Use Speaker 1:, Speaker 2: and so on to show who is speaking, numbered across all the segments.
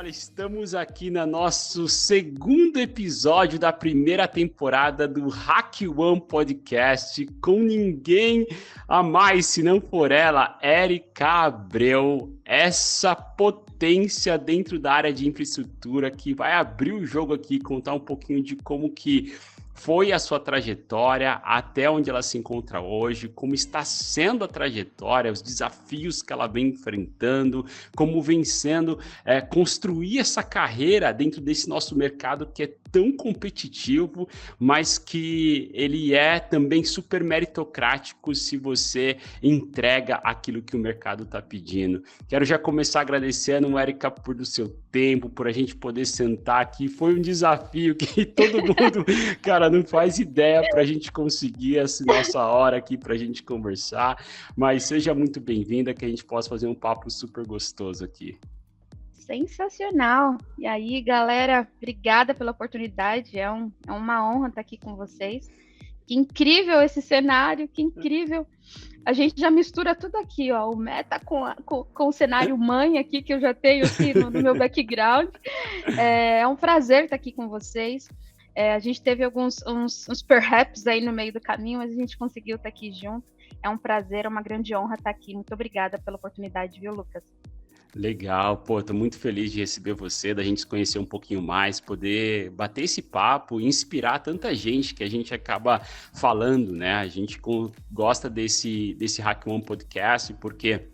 Speaker 1: Olha, estamos aqui no nosso segundo episódio da primeira temporada do Hack One Podcast, com ninguém a mais, se não for ela, Érica Abreu, essa potência dentro da área de infraestrutura que vai abrir o jogo aqui, contar um pouquinho de como que foi a sua trajetória, até onde ela se encontra hoje, como está sendo a trajetória, os desafios que ela vem enfrentando, como vem sendo construir essa carreira dentro desse nosso mercado que é tão competitivo, mas que ele é também super meritocrático se você entrega aquilo que o mercado está pedindo. Quero já começar agradecendo, Érica, por o seu tempo, por a gente poder sentar aqui. Foi um desafio que todo mundo, cara, não faz ideia para a gente conseguir essa nossa hora aqui para a gente conversar, mas seja muito bem-vinda, que a gente possa fazer um papo super gostoso aqui.
Speaker 2: Sensacional! E aí, galera, obrigada pela oportunidade, é uma honra estar aqui com vocês. Que incrível esse cenário, que incrível! A gente já mistura tudo aqui, ó, o meta com o cenário mãe aqui, que eu já tenho aqui no meu background. É um prazer estar aqui com vocês. A gente teve uns perhaps aí no meio do caminho, mas a gente conseguiu estar aqui junto. É um prazer, é uma grande honra estar aqui. Muito obrigada pela oportunidade, viu, Lucas?
Speaker 1: Legal, pô, tô muito feliz de receber você, da gente se conhecer um pouquinho mais, poder bater esse papo, inspirar tanta gente que a gente acaba falando, né? A gente gosta desse Hack One Podcast, porque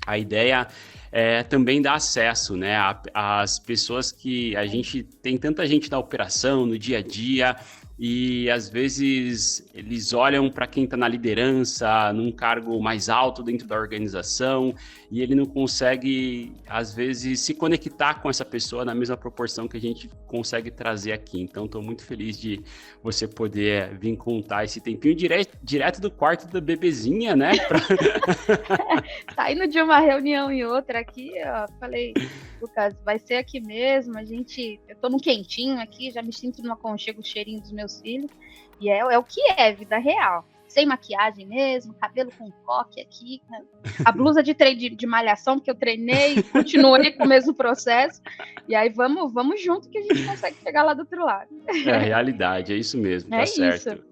Speaker 1: a ideia é também dar acesso, né, às pessoas que a gente tem tanta gente na operação, no dia a dia, e às vezes eles olham para quem está na liderança, num cargo mais alto dentro da organização, e ele não consegue, às vezes, se conectar com essa pessoa na mesma proporção que a gente consegue trazer aqui. Então, estou muito feliz de você poder vir contar esse tempinho direto do quarto da bebezinha, né?
Speaker 2: Saindo de uma reunião e outra aqui, ó, falei, Lucas, vai ser aqui mesmo, eu tô num quentinho aqui, já me sinto no aconchego, o cheirinho dos meus filhos, e é o que é, vida real. Sem maquiagem mesmo, cabelo com coque aqui, né? A blusa de malhação que eu treinei, continuei com o mesmo processo, e aí vamos junto que a gente consegue chegar lá do outro lado.
Speaker 1: É a realidade, é isso mesmo, tá certo.
Speaker 2: Isso.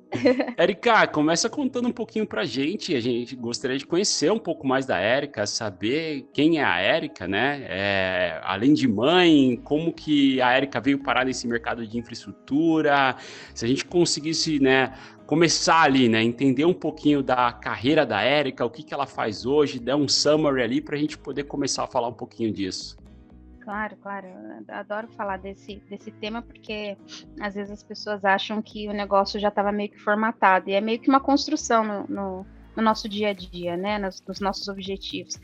Speaker 1: Érica, começa contando um pouquinho pra gente, a gente gostaria de conhecer um pouco mais da Érica, saber quem é a Érica, né? Além de mãe, como que a Érica veio parar nesse mercado de infraestrutura, se a gente conseguisse, né, começar ali, né, entender um pouquinho da carreira da Érica, o que ela faz hoje, dar um summary ali pra gente poder começar a falar um pouquinho disso.
Speaker 2: Claro, eu adoro falar desse tema, porque às vezes as pessoas acham que o negócio já estava meio que formatado, e é meio que uma construção no nosso dia a dia, né, nos nossos objetivos.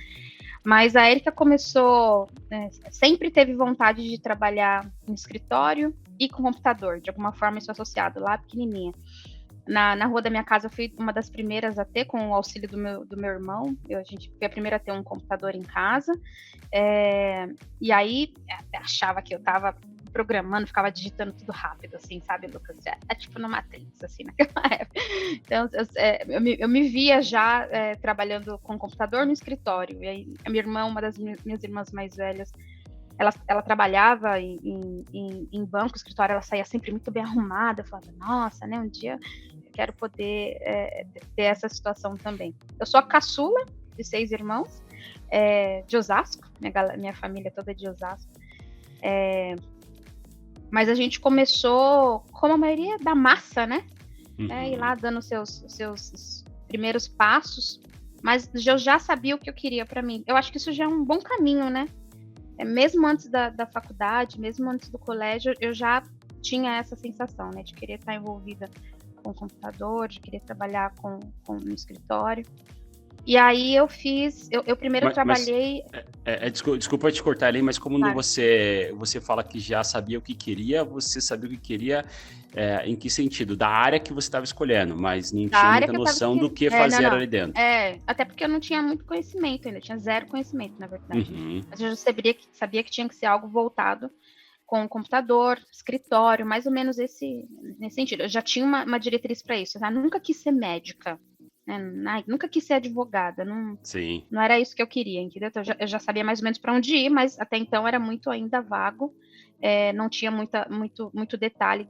Speaker 2: Mas a Érica começou, sempre teve vontade de trabalhar no escritório e com computador, de alguma forma isso associado, lá pequenininha. Na rua da minha casa eu fui uma das primeiras a ter, com o auxílio do meu irmão. A gente foi a primeira a ter um computador em casa. E aí achava que eu estava programando, ficava digitando tudo rápido, assim, sabe, Lucas? Tipo no Matrix, assim, naquela época. Então, eu me via já trabalhando com computador no escritório. E aí a minha irmã, uma das minhas irmãs mais velhas, ela trabalhava em banco, escritório, ela saía sempre muito bem arrumada. Eu falava, nossa, né, um dia eu quero poder ter essa situação também. Eu sou a caçula de 6 irmãos, de Osasco, minha família toda é de Osasco. Mas a gente começou, como a maioria da massa, né?
Speaker 1: Uhum.
Speaker 2: Ir lá dando seus primeiros passos, mas eu já sabia o que eu queria para mim. Eu acho que isso já é um bom caminho, né? Mesmo antes da faculdade, mesmo antes do colégio, eu já tinha essa sensação, né, de querer estar envolvida com o computador, de querer trabalhar no escritório. E aí eu primeiro trabalhei...
Speaker 1: Desculpa te cortar ali, mas como
Speaker 2: Claro.
Speaker 1: você fala que já sabia o que queria, você sabia o que queria em que sentido? Da área que você estava escolhendo, mas não tinha muita noção do que fazer ali dentro.
Speaker 2: Até porque eu não tinha muito conhecimento ainda, tinha zero conhecimento, na verdade.
Speaker 1: Uhum.
Speaker 2: Mas eu já sabia que tinha que ser algo voltado com o computador, escritório, mais ou menos nesse sentido. Eu já tinha uma diretriz para isso. Eu nunca quis ser médica. né? Nunca quis ser advogada,
Speaker 1: Sim.
Speaker 2: não era isso que eu queria, entendeu? Então, eu já sabia mais ou menos para onde ir, mas até então era muito ainda vago, não tinha muito detalhe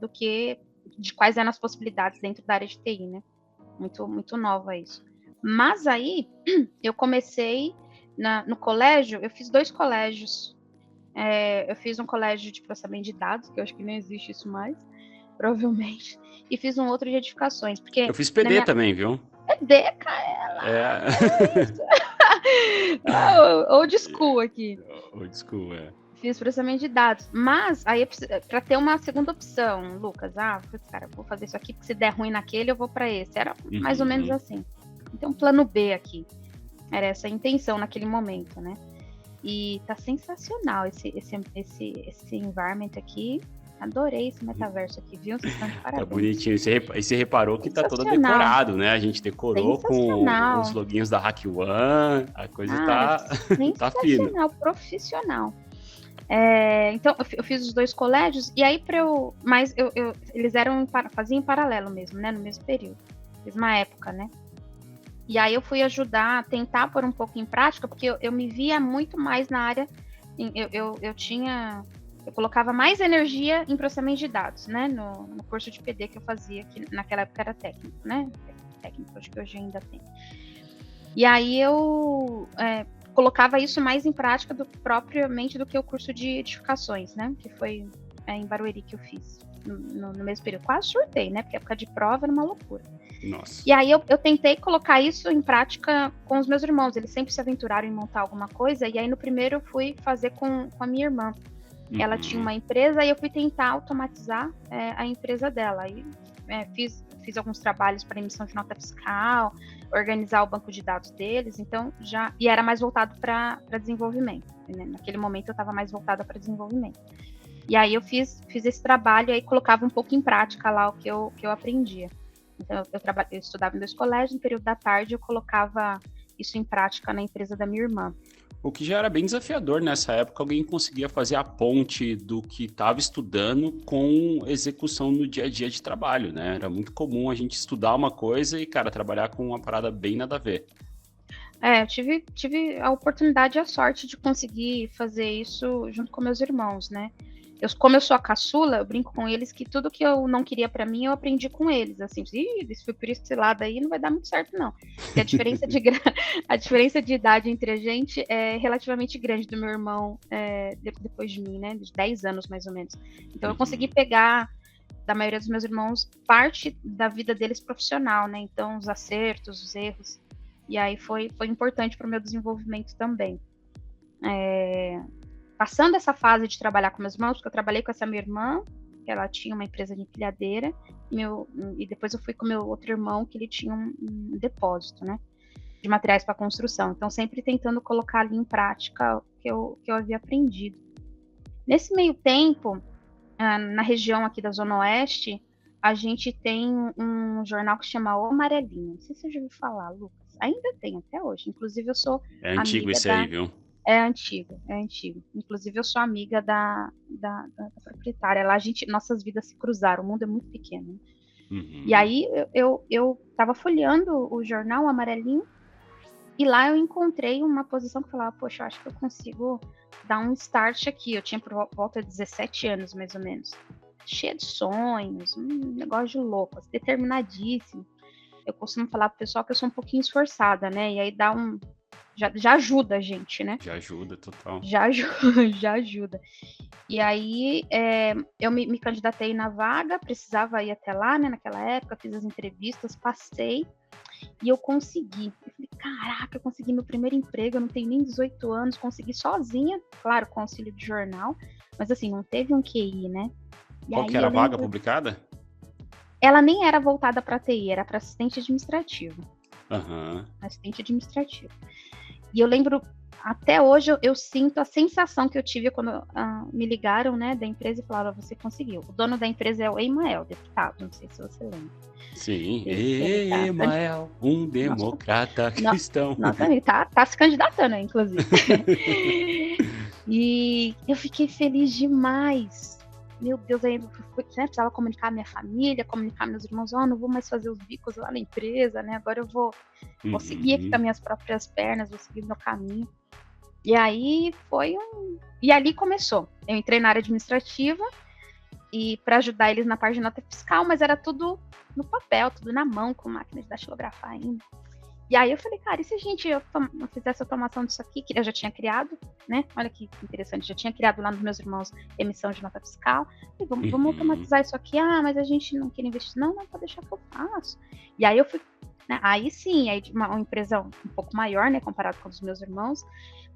Speaker 2: de quais eram as possibilidades dentro da área de TI, né? Muito nova isso. Mas aí, eu comecei no colégio, eu fiz 2 colégios. Eu fiz um colégio de processamento de dados, que eu acho que nem existe isso mais, provavelmente, e fiz um outro de edificações, porque
Speaker 1: Eu fiz PD também, viu?
Speaker 2: PD, Kaela! Old school aqui.
Speaker 1: Old school,
Speaker 2: Fiz processamento de dados, mas aí para ter uma segunda opção, Lucas, cara, vou fazer isso aqui, porque se der ruim naquele, eu vou para esse. Era mais ou menos assim. Então, plano B aqui. Era essa a intenção naquele momento, né? E tá sensacional esse environment aqui. Adorei esse metaverso aqui, viu? Vocês estão de parabéns.
Speaker 1: Tá bonitinho. E você reparou que tá todo decorado, né? A gente decorou com os loginhos da HackOne. A coisa tá fina.
Speaker 2: Profissional. Então, eu fiz os 2 colégios, e aí mas eles faziam em paralelo mesmo, né? No mesmo período. Mesma época, né? E aí eu fui tentar pôr um pouco em prática, porque eu me via muito mais na área, eu colocava mais energia em processamento de dados, né, no curso de PD que eu fazia, que naquela época era técnico, né, técnico, acho que hoje ainda tem. E aí eu colocava isso mais em prática propriamente do que o curso de edificações, né, que foi em Barueri que eu fiz, no mesmo período. Quase surtei, né, porque a época de prova era uma loucura.
Speaker 1: Nossa.
Speaker 2: E aí eu tentei colocar isso em prática com os meus irmãos, eles sempre se aventuraram em montar alguma coisa, e aí no primeiro eu fui fazer com a minha irmã. Ela tinha uma empresa e eu fui tentar automatizar a empresa dela. Aí fiz alguns trabalhos para emissão de nota fiscal, organizar o banco de dados deles, então e era mais voltado para desenvolvimento, né? Naquele momento eu estava mais voltada para desenvolvimento. E aí eu fiz esse trabalho e aí colocava um pouco em prática lá o que eu aprendia. Então, eu estudava em 2 colégios, no período da tarde eu colocava isso em prática na empresa da minha irmã.
Speaker 1: O que já era bem desafiador nessa época, alguém conseguia fazer a ponte do que estava estudando com execução no dia a dia de trabalho, né? Era muito comum a gente estudar uma coisa e, cara, trabalhar com uma parada bem nada a ver.
Speaker 2: Eu tive a oportunidade e a sorte de conseguir fazer isso junto com meus irmãos, né? Como eu sou a caçula, eu brinco com eles que tudo que eu não queria para mim, eu aprendi com eles, assim, se for por esse lado aí, não vai dar muito certo, não. Porque a diferença de idade entre a gente é relativamente grande do meu irmão depois de mim, né, de 10 anos mais ou menos. Então eu consegui pegar, da maioria dos meus irmãos, parte da vida deles profissional, né, então os acertos, os erros, e aí foi importante para o meu desenvolvimento também. Passando essa fase de trabalhar com meus irmãos, porque eu trabalhei com essa minha irmã, que ela tinha uma empresa de empilhadeira, e depois eu fui com meu outro irmão, que ele tinha um depósito, né, de materiais para construção. Então, sempre tentando colocar ali em prática o que eu havia aprendido. Nesse meio tempo, na região aqui da Zona Oeste, a gente tem um jornal que se chama O Amarelinho. Não sei se você já ouviu falar, Lucas. Ainda tem, até hoje. Inclusive, eu sou
Speaker 1: antigo esse aí, viu?
Speaker 2: É antigo. Inclusive, eu sou amiga da proprietária. Lá, nossas vidas se cruzaram, o mundo é muito pequeno.
Speaker 1: Uhum.
Speaker 2: E aí, eu tava folheando o jornal, o Amarelinho, e lá eu encontrei uma posição que falava, poxa, eu acho que eu consigo dar um start aqui. Eu tinha por volta de 17 anos, mais ou menos. Cheia de sonhos, um negócio de louco, assim, determinadíssimo. Eu costumo falar pro pessoal que eu sou um pouquinho esforçada, né? E aí dá já ajuda a gente, né?
Speaker 1: Já ajuda, total.
Speaker 2: Já ajuda. E aí, eu me candidatei na vaga, precisava ir até lá, né? Naquela época, fiz as entrevistas, passei e eu consegui. Eu falei, caraca, eu consegui meu primeiro emprego, eu não tenho nem 18 anos, consegui sozinha, claro, com auxílio de jornal, mas assim, não teve um QI, né? E
Speaker 1: qual que era a vaga publicada?
Speaker 2: Ela nem era voltada para TI, era para assistente administrativo.
Speaker 1: Uhum.
Speaker 2: Assistente administrativo. E eu lembro, até hoje, eu sinto a sensação que eu tive quando me ligaram, né, da empresa e falaram, você conseguiu. O dono da empresa é o Emael, deputado, não sei se você lembra.
Speaker 1: Sim, Emael, um democrata cristão.
Speaker 2: Nossa, ele tá se candidatando, inclusive. E eu fiquei feliz demais. meu Deus, aí eu precisava comunicar a minha família, comunicar meus irmãos, não vou mais fazer os bicos lá na empresa, né? Agora eu vou seguir aqui com as minhas próprias pernas, vou seguir meu caminho. E aí E ali começou. Eu entrei na área administrativa e para ajudar eles na parte de nota fiscal, mas era tudo no papel, tudo na mão, com máquina de datilografar ainda. E aí eu falei, cara, e se a gente fizesse automação disso aqui, que eu já tinha criado, né? Olha que interessante, já tinha criado lá nos meus irmãos emissão de nota fiscal. E vamos automatizar isso aqui. Mas a gente não quer investir. Não, pode deixar que eu faço. E aí eu fui, né? Aí sim, aí uma empresa um pouco maior, né? Comparado com os meus irmãos.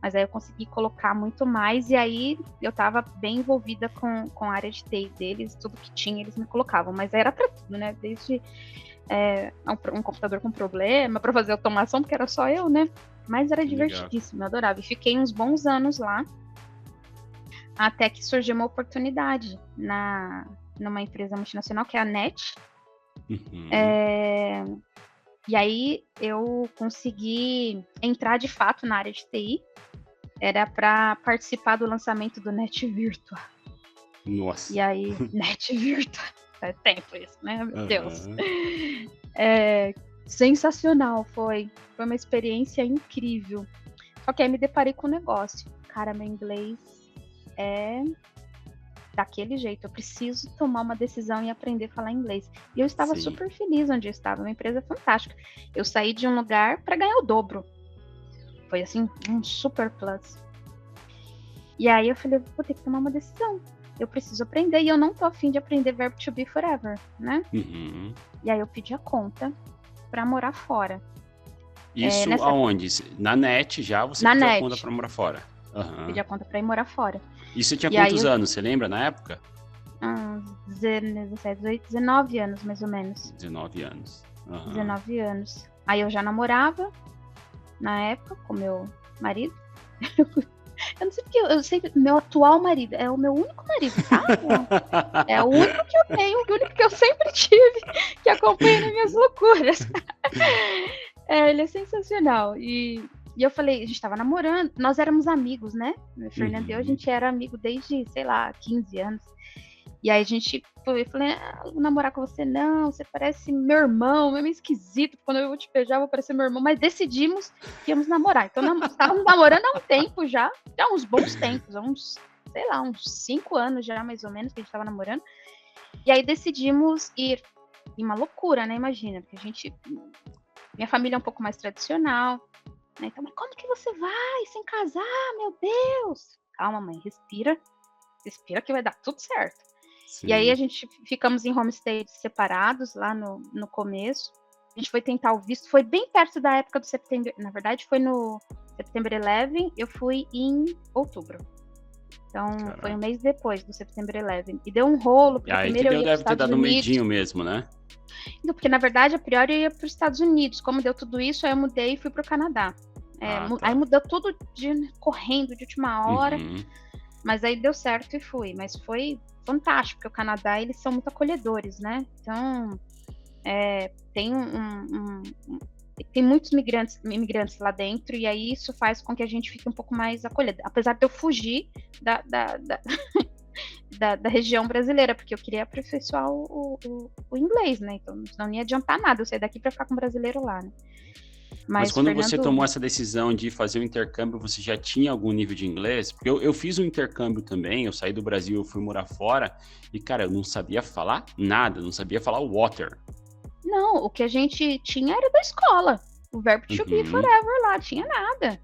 Speaker 2: Mas aí eu consegui colocar muito mais. E aí eu estava bem envolvida com a área de TI deles. Tudo que tinha, eles me colocavam. Mas era para tudo, né? Desde um computador com problema, para fazer automação, porque era só eu, né? Mas era divertidíssimo, eu adorava. E fiquei uns bons anos lá, até que surgiu uma oportunidade numa empresa multinacional, que é a NET. E aí eu consegui entrar de fato na área de TI. Era para participar do lançamento do NET Virtua.
Speaker 1: Nossa.
Speaker 2: E aí, NET Virtua. Faz tempo isso, né? Meu Deus. Sensacional, foi uma experiência incrível. Só que aí me deparei com um negócio. Cara, meu inglês é daquele jeito. Eu preciso tomar uma decisão e aprender a falar inglês. E eu estava super feliz onde eu estava. Uma empresa fantástica. Eu saí de um lugar para ganhar o dobro. Foi assim, um super plus. E aí eu falei, vou ter que tomar uma decisão. Eu preciso aprender, e eu não tô afim de aprender verbo to be forever, né? E aí eu pedi a conta pra morar fora.
Speaker 1: Isso aonde? Na NET já você pediu a conta pra morar fora?
Speaker 2: Pedi a conta pra ir morar fora.
Speaker 1: E você tinha quantos anos, você lembra, na época?
Speaker 2: 19 anos, mais ou menos.
Speaker 1: 19 anos.
Speaker 2: 19 anos. Aí eu já namorava, na época, com meu marido. Eu não sei porque eu sei que meu atual marido é o meu único marido, tá? É o único que eu tenho, o único que eu sempre tive, que acompanha nas minhas loucuras. Ele é sensacional. E eu falei, a gente tava namorando, nós éramos amigos, né? O Fernando e eu, a gente era amigo desde, sei lá, 15 anos. E aí a gente falei, vou namorar com você, não, você parece meu irmão, é meio esquisito, quando eu vou te beijar, eu vou parecer meu irmão, mas decidimos que íamos namorar. Então, estávamos namorando há um tempo já uns bons tempos, uns 5 anos já, mais ou menos, que a gente estava namorando. E aí decidimos ir. E uma loucura, né? Imagina, porque minha família é um pouco mais tradicional, né? Então, mas como que você vai sem casar, meu Deus? Calma, mãe, respira que vai dar tudo certo. Sim. E aí a gente ficamos em homestays separados lá no começo. A gente foi tentar o visto, foi bem perto da época do setembro. Na verdade, foi no September 11, eu fui em outubro. Então, foi um mês depois do September 11. E deu um rolo, porque primeiro eu ia para os Estados Unidos. Deve ter dado um medinho
Speaker 1: mesmo, né?
Speaker 2: Não, porque, na verdade, a priori eu ia para os Estados Unidos. Como deu tudo isso, aí eu mudei e fui para o Canadá. Aí mudou tudo correndo de última hora. Mas aí deu certo e fui. Mas foi fantástico, porque o Canadá, eles são muito acolhedores, né? Então, tem muitos imigrantes lá dentro, e aí isso faz com que a gente fique um pouco mais acolhido. Apesar de eu fugir da região brasileira, porque eu queria aperfeiçoar o inglês, né? Então, não ia adiantar nada eu sair daqui para ficar com o brasileiro lá, né?
Speaker 1: Mas quando você tomou essa decisão de fazer o intercâmbio, você já tinha algum nível de inglês? Porque eu fiz um intercâmbio também, eu saí do Brasil, eu fui morar fora, e, cara, eu não sabia falar nada, não sabia falar water.
Speaker 2: Não, o que a gente tinha era da escola. O verbo to be forever lá, tinha nada.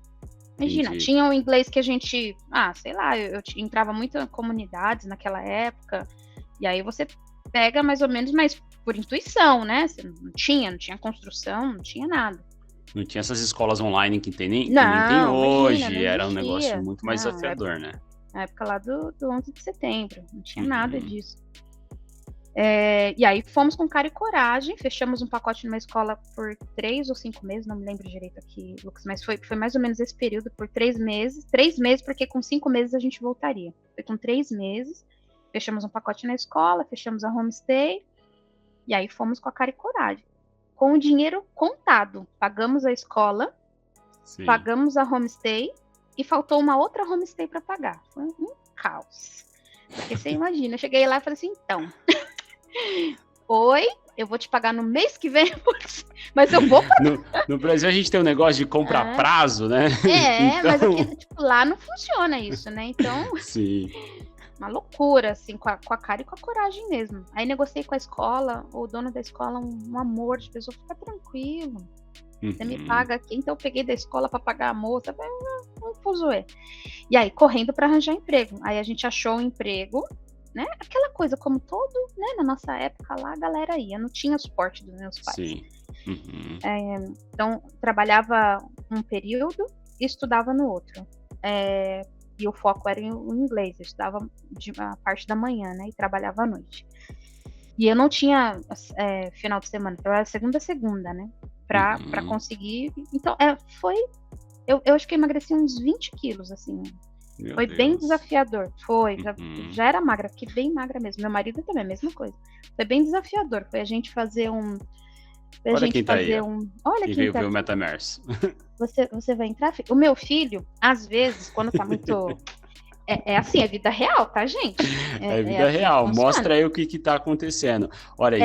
Speaker 2: Imagina,
Speaker 1: Entendi.
Speaker 2: Tinha o inglês que a gente... sei lá, eu entrava muito em comunidades naquela época, e aí você pega mais ou menos, mas por intuição, né? Você não tinha construção, não tinha nada.
Speaker 1: Não tinha essas escolas online que nem tem
Speaker 2: Não,
Speaker 1: hoje,
Speaker 2: imagina,
Speaker 1: era um
Speaker 2: existia.
Speaker 1: negócio muito mais
Speaker 2: Não,
Speaker 1: desafiador, né?
Speaker 2: Na época lá do 11 de setembro, não tinha nada disso. E aí fomos com cara e coragem, fechamos um pacote numa escola por 3 ou 5 meses, não me lembro direito aqui, Lucas, mas foi mais ou menos esse período, por 3 meses. 3 meses, porque com 5 meses a gente voltaria. Foi com 3 meses, fechamos um pacote na escola, fechamos a homestay, e aí fomos com a cara e coragem. Com o dinheiro contado, pagamos a escola,
Speaker 1: Sim.
Speaker 2: pagamos a homestay, e faltou uma outra homestay para pagar. Foi um caos. Porque você imagina, eu cheguei lá e falei assim, então, oi, eu vou te pagar no mês que vem, mas eu vou pagar.
Speaker 1: No Brasil a gente tem um negócio de comprar prazo, né?
Speaker 2: Então... mas aqui, tipo, lá não funciona isso, né? Então,
Speaker 1: sim.
Speaker 2: Uma loucura, assim, com a cara e com a coragem mesmo. Aí negociei com a escola, o dono da escola, um amor de pessoa, fica tranquilo. Você me paga aqui, então eu peguei da escola para pagar a moça, um fuzuê. E aí, correndo para arranjar emprego. Aí a gente achou um emprego, né? Aquela coisa, como todo, né? Na nossa época lá, a galera ia, não tinha suporte dos meus pais.
Speaker 1: Sim.
Speaker 2: Então, trabalhava um período e estudava no outro. E o foco era em inglês, eu estudava a parte da manhã, né? E trabalhava à noite. E eu não tinha final de semana, trabalhava segunda a segunda, né? Pra conseguir. Então, eu acho que eu emagreci uns 20 quilos, assim. Foi bem desafiador. Foi. Já era magra, fiquei bem magra mesmo. Meu marido também, a mesma coisa. Foi bem desafiador. Foi a gente fazer um.
Speaker 1: Olha quem tá aí.
Speaker 2: Olha quem
Speaker 1: veio
Speaker 2: tá
Speaker 1: ver
Speaker 2: aqui.
Speaker 1: o Metaverse.
Speaker 2: Você vai entrar? O meu filho, às vezes, quando tá muito. É assim, é vida real, tá, gente?
Speaker 1: É vida
Speaker 2: assim
Speaker 1: real. Mostra aí o que tá acontecendo. Olha,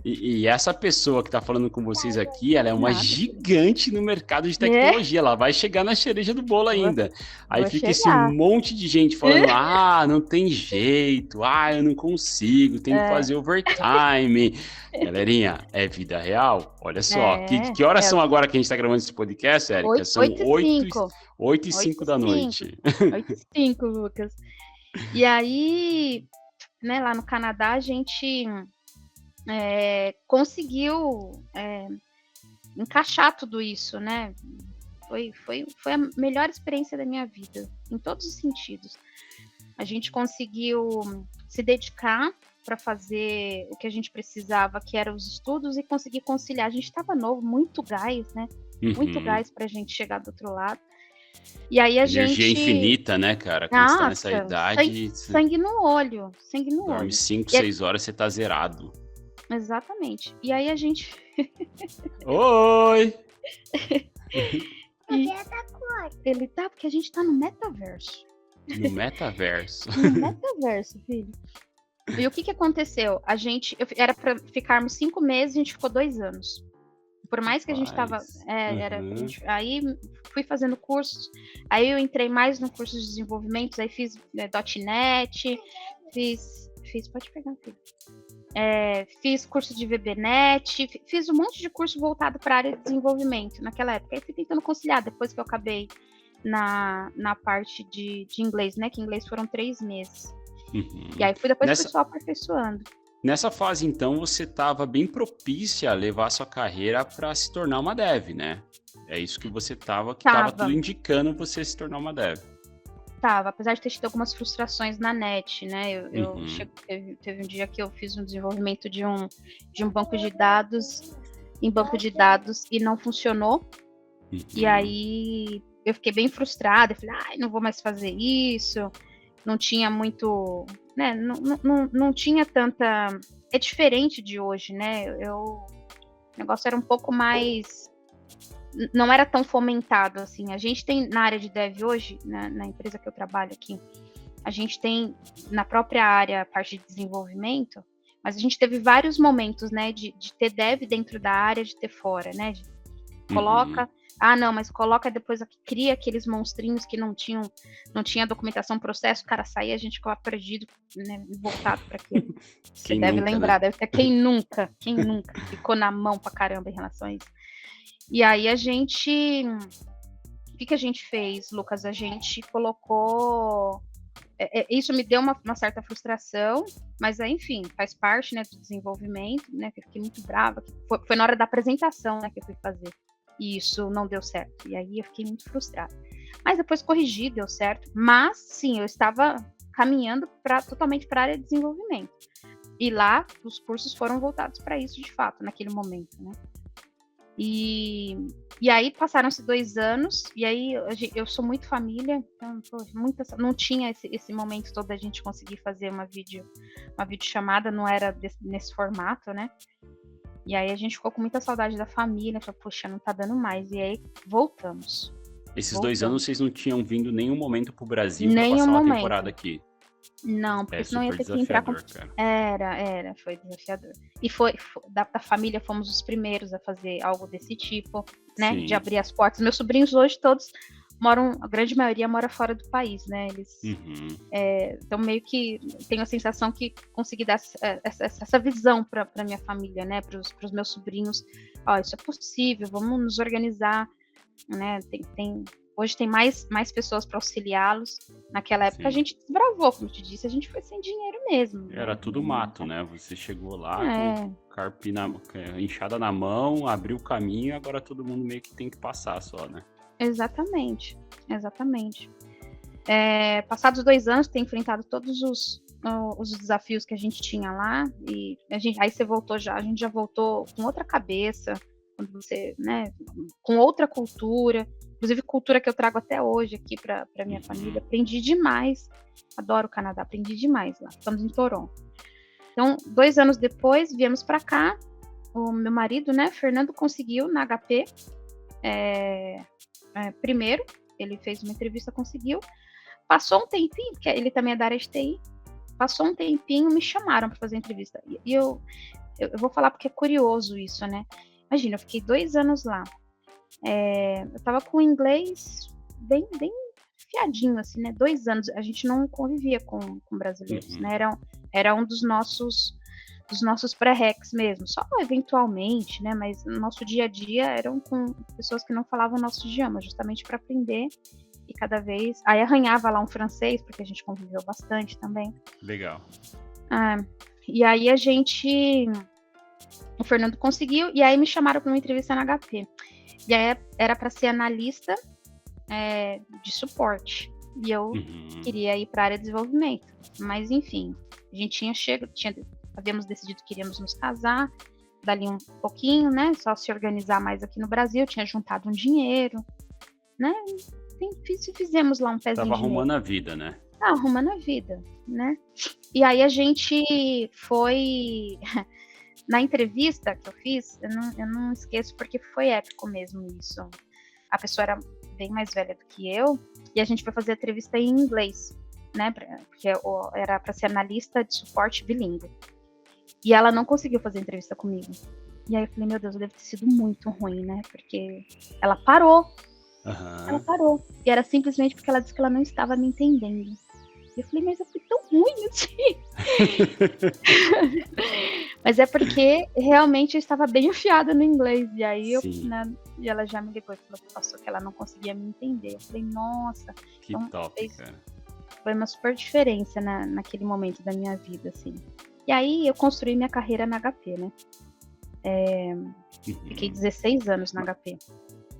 Speaker 1: e essa pessoa que tá falando com vocês aqui, ela é uma gigante no mercado de tecnologia. Ela vai chegar na cereja do bolo ainda. Aí fica esse monte de gente falando, não tem jeito, eu não consigo, tem que fazer overtime. Galerinha, é vida real? Olha só, que horas são agora que a gente tá gravando esse podcast, Érica? São 8h05 da noite.
Speaker 2: 8h05, Lucas. E aí, né, lá no Canadá, a gente conseguiu encaixar tudo isso, né? Foi a melhor experiência da minha vida, em todos os sentidos. A gente conseguiu se dedicar para fazer o que a gente precisava, que eram os estudos, e conseguir conciliar. A gente estava novo, muito gás, né? Muito gás para a gente chegar do outro lado. E aí
Speaker 1: Energia infinita, né, cara? Quando você tá nessa idade...
Speaker 2: Sangue no olho.
Speaker 1: Dorme 5, 6 horas, você tá zerado.
Speaker 2: Exatamente. E aí a gente...
Speaker 1: Oi!
Speaker 2: Ele tá, porque a gente tá no metaverso.
Speaker 1: No metaverso.
Speaker 2: No metaverso, filho. E o que aconteceu? Era para ficarmos 5 meses, a gente ficou 2 anos. Por mais que a gente tava... aí fui fazendo cursos, aí eu entrei mais no curso de desenvolvimento, aí fiz .NET, pode pegar, filho. Fiz curso de VBNet, fiz um monte de curso voltado para a área de desenvolvimento naquela época. Aí fui tentando conciliar, depois que eu acabei na parte de inglês, né? Que inglês foram 3 meses. E aí fui só aperfeiçoando.
Speaker 1: Nessa fase, então, você estava bem propícia a levar a sua carreira para se tornar uma dev, né? É isso que você estava tudo indicando você se tornar uma dev.
Speaker 2: Tava, apesar de ter tido algumas frustrações na net, né? Teve um dia que eu fiz um desenvolvimento de um banco de dados e não funcionou. E aí eu fiquei bem frustrada, eu falei, não vou mais fazer isso. Não tinha muito, né? Não tinha tanta... É diferente de hoje, né? O negócio era um pouco mais... Não era tão fomentado, assim. A gente tem, na área de dev hoje, na empresa que eu trabalho aqui, a gente tem, na própria área, a parte de desenvolvimento, mas a gente teve vários momentos, né? De ter dev dentro da área, de ter fora, né? Coloca... mas coloca depois aqui, cria aqueles monstrinhos que não tinha documentação, processo, o cara saía, a gente ficava perdido, né, voltado para aquilo. Você deve lembrar, né? Quem nunca ficou na mão pra caramba em relação a isso. E aí o que a gente fez, Lucas? A gente colocou... isso me deu uma certa frustração, mas enfim, faz parte, né, do desenvolvimento, né, que eu fiquei muito brava. Foi na hora da apresentação, né, que eu fui fazer. E isso não deu certo. E aí eu fiquei muito frustrada. Mas depois corrigi, deu certo. Mas, sim, eu estava caminhando totalmente para a área de desenvolvimento. E lá, os cursos foram voltados para isso, de fato, naquele momento, né? E aí passaram-se 2 anos, e aí eu sou muito família, então não tinha esse momento todo da gente conseguir fazer uma videochamada, não era nesse formato, né? E aí a gente ficou com muita saudade da família, falou, poxa, não tá dando mais. E aí voltamos.
Speaker 1: Esses 2 anos vocês não tinham vindo nenhum momento pro Brasil pra passar uma temporada aqui?
Speaker 2: Não, porque senão ia
Speaker 1: super
Speaker 2: ter que entrar com.
Speaker 1: desafiador, cara.
Speaker 2: Foi desafiador. E foi da família, fomos os primeiros a fazer algo desse tipo, né? De
Speaker 1: Sim.
Speaker 2: abrir as portas. Meus sobrinhos hoje todos moram, a grande maioria mora fora do país, né? Eles então meio que tenho a sensação que consegui dar essa visão para minha família, né? Para os meus sobrinhos. Ó, isso é possível, vamos nos organizar, né? Hoje tem mais pessoas para auxiliá-los. Naquela época
Speaker 1: Sim.
Speaker 2: a gente desbravou, como eu te disse, a gente foi sem dinheiro mesmo.
Speaker 1: Era tudo mato, né? Você chegou lá
Speaker 2: É,
Speaker 1: com enxada na mão, abriu o caminho, agora todo mundo meio que tem que passar só, né?
Speaker 2: exatamente. Passados 2 anos, ter enfrentado todos os desafios que a gente tinha lá, e aí você voltou a gente já voltou com outra cabeça, quando você, né, com outra cultura, inclusive cultura que eu trago até hoje aqui para minha família. Aprendi demais, adoro o Canadá, aprendi demais lá. Estamos em Toronto. Então, 2 anos depois, viemos para cá. O meu marido, né, Fernando, conseguiu na HP. Primeiro, ele fez uma entrevista, conseguiu. Passou um tempinho, porque ele também é da área de TI. Passou um tempinho, me chamaram para fazer a entrevista. E eu vou falar porque é curioso isso, né? Imagina, eu fiquei 2 anos lá. Eu tava com o inglês bem fiadinho, assim, né? 2 anos. A gente não convivia com brasileiros, né? Era um dos nossos pré-recs mesmo. Só eventualmente, né? Mas no nosso dia a dia eram com pessoas que não falavam o nosso idioma, justamente para aprender. E cada vez... Aí arranhava lá um francês, porque a gente conviveu bastante também.
Speaker 1: Legal.
Speaker 2: E aí o Fernando conseguiu, e aí me chamaram para uma entrevista na HP. E aí era para ser analista de suporte. E eu queria ir para a área de desenvolvimento. Mas, enfim, a gente havíamos decidido que iríamos nos casar, dali um pouquinho, né? Só se organizar mais aqui no Brasil, tinha juntado um dinheiro, né? Fizemos lá um pezinho.
Speaker 1: Tava arrumando a vida, né?
Speaker 2: Arrumando a vida, né? E aí a gente foi... Na entrevista que eu fiz, eu não esqueço, porque foi épico mesmo isso. A pessoa era bem mais velha do que eu, e a gente foi fazer a entrevista em inglês, né? Porque era para ser analista de suporte bilíngue. E ela não conseguiu fazer a entrevista comigo. E aí eu falei, meu Deus, deve ter sido muito ruim, né? Porque ela parou. Ela parou. E era simplesmente porque ela disse que ela não estava me entendendo. E eu falei, mas eu fui tão ruim assim. Mas é porque realmente eu estava bem afiada no inglês. E aí e ela já me ligou e falou que ela não conseguia me entender. Eu falei, nossa.
Speaker 1: Que então, top, cara.
Speaker 2: Foi uma super diferença naquele momento da minha vida, assim. E aí eu construí minha carreira na HP, né? Fiquei 16 anos na HP.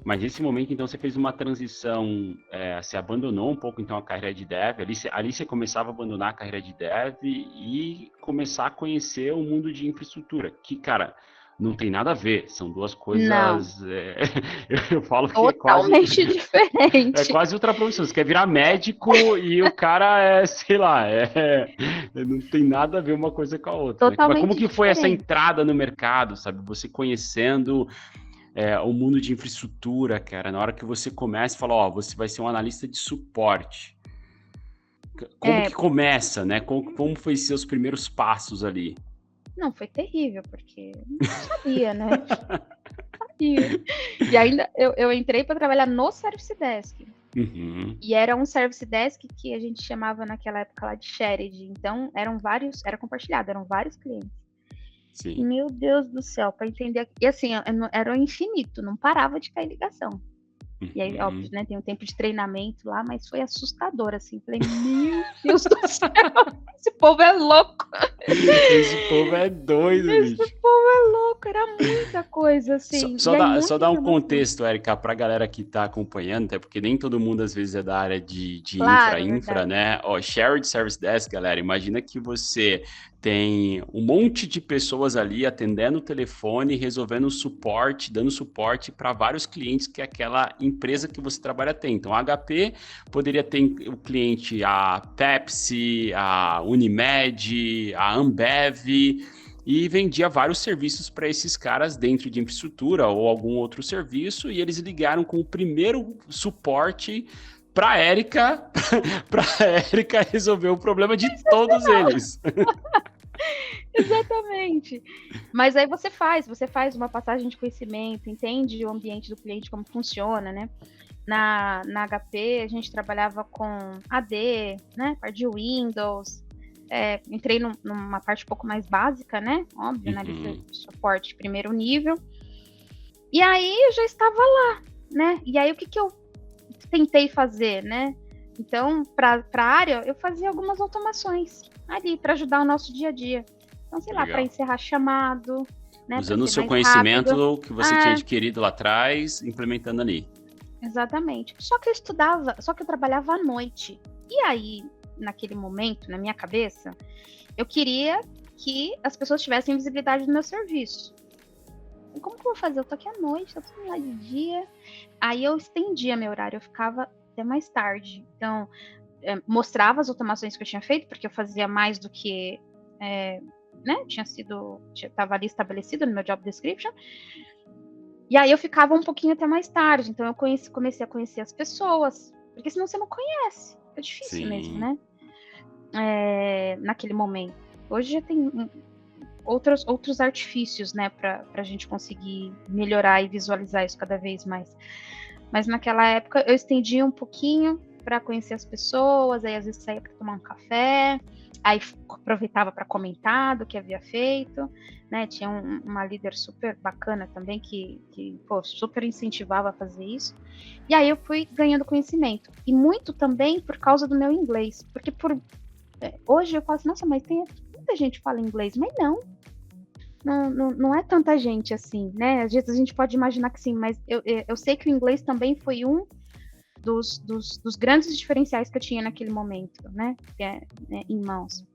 Speaker 1: Mas nesse momento, então, você fez uma transição, você abandonou um pouco, então, a carreira de dev, ali você começava a abandonar a carreira de dev e começar a conhecer o mundo de infraestrutura, que, cara, não tem nada a ver, são duas coisas, eu falo que
Speaker 2: totalmente diferente.
Speaker 1: É quase outra profissão, você quer virar médico e o cara sei lá, não tem nada a ver uma coisa com a outra.
Speaker 2: Totalmente
Speaker 1: Mas como que foi
Speaker 2: diferente.
Speaker 1: essa entrada no mercado, sabe, você conhecendo... o mundo de infraestrutura, cara, na hora que você começa e fala, você vai ser um analista de suporte. Como que começa, né? Como foi seus primeiros passos ali?
Speaker 2: Não, foi terrível, porque não sabia, né? Não sabia. E ainda eu entrei para trabalhar no Service Desk. E era um Service Desk que a gente chamava naquela época lá de shared. Então, era compartilhado, eram vários clientes.
Speaker 1: Sim.
Speaker 2: Meu Deus do céu, para entender. E assim, era o infinito, não parava de cair ligação. E aí, óbvio, né, tem um tempo de treinamento lá, mas foi assustador, assim. Falei, meu Deus do céu, esse povo é louco.
Speaker 1: Esse povo é doido, bicho.
Speaker 2: Esse povo é louco, era muita coisa, assim.
Speaker 1: Só dar um contexto, Érica, pra galera que tá acompanhando, até porque nem todo mundo, às vezes, é da área de infra, né? Shared Service Desk, galera, imagina que você tem um monte de pessoas ali atendendo o telefone, resolvendo suporte, dando suporte para vários clientes que aquela empresa que você trabalha tem. Então, a HP poderia ter o cliente, a Pepsi, a Unimed, a Ambev, e vendia vários serviços para esses caras dentro de infraestrutura ou algum outro serviço, e eles ligaram com o primeiro suporte para Érica, para Érica resolver o problema de todos eles.
Speaker 2: Exatamente. Mas aí você faz uma passagem de conhecimento, entende o ambiente do cliente, como funciona, né? Na HP, a gente trabalhava com AD, né? Parte de Windows. Entrei numa parte um pouco mais básica, né? Óbvio, na lista de suporte primeiro nível. E aí eu já estava lá, né? E aí o que eu tentei fazer, né? Então, para a área, eu fazia algumas automações ali para ajudar o nosso dia a dia. Então, sei lá, para encerrar chamado, né?
Speaker 1: Usando o seu conhecimento rápido. Que você tinha adquirido lá atrás, implementando ali.
Speaker 2: Exatamente. Só que eu trabalhava à noite. E aí, naquele momento, na minha cabeça, eu queria que as pessoas tivessem visibilidade do meu serviço. Como que eu vou fazer? Eu tô aqui à noite, tô tudo lá de dia. Aí eu estendia meu horário, eu ficava até mais tarde. Então, mostrava as automações que eu tinha feito, porque eu fazia mais do que né? Estava ali estabelecido no meu job description. E aí eu ficava um pouquinho até mais tarde. Então eu comecei a conhecer as pessoas, porque senão você não conhece. É difícil Sim. mesmo, né? Naquele momento. Hoje já tem outros artifícios, né, para a gente conseguir melhorar e visualizar isso cada vez mais. Mas naquela época eu estendia um pouquinho para conhecer as pessoas, aí às vezes saía para tomar um café, aí aproveitava para comentar do que havia feito, né? Tinha uma líder super bacana também que super incentivava a fazer isso. E aí eu fui ganhando conhecimento. E muito também por causa do meu inglês, porque hoje eu falo assim, nossa, mas tem muita gente que fala inglês, mas não é tanta gente assim, né? Às vezes a gente pode imaginar que sim, mas eu sei que o inglês também foi um dos grandes diferenciais que eu tinha naquele momento, né? Em mãos.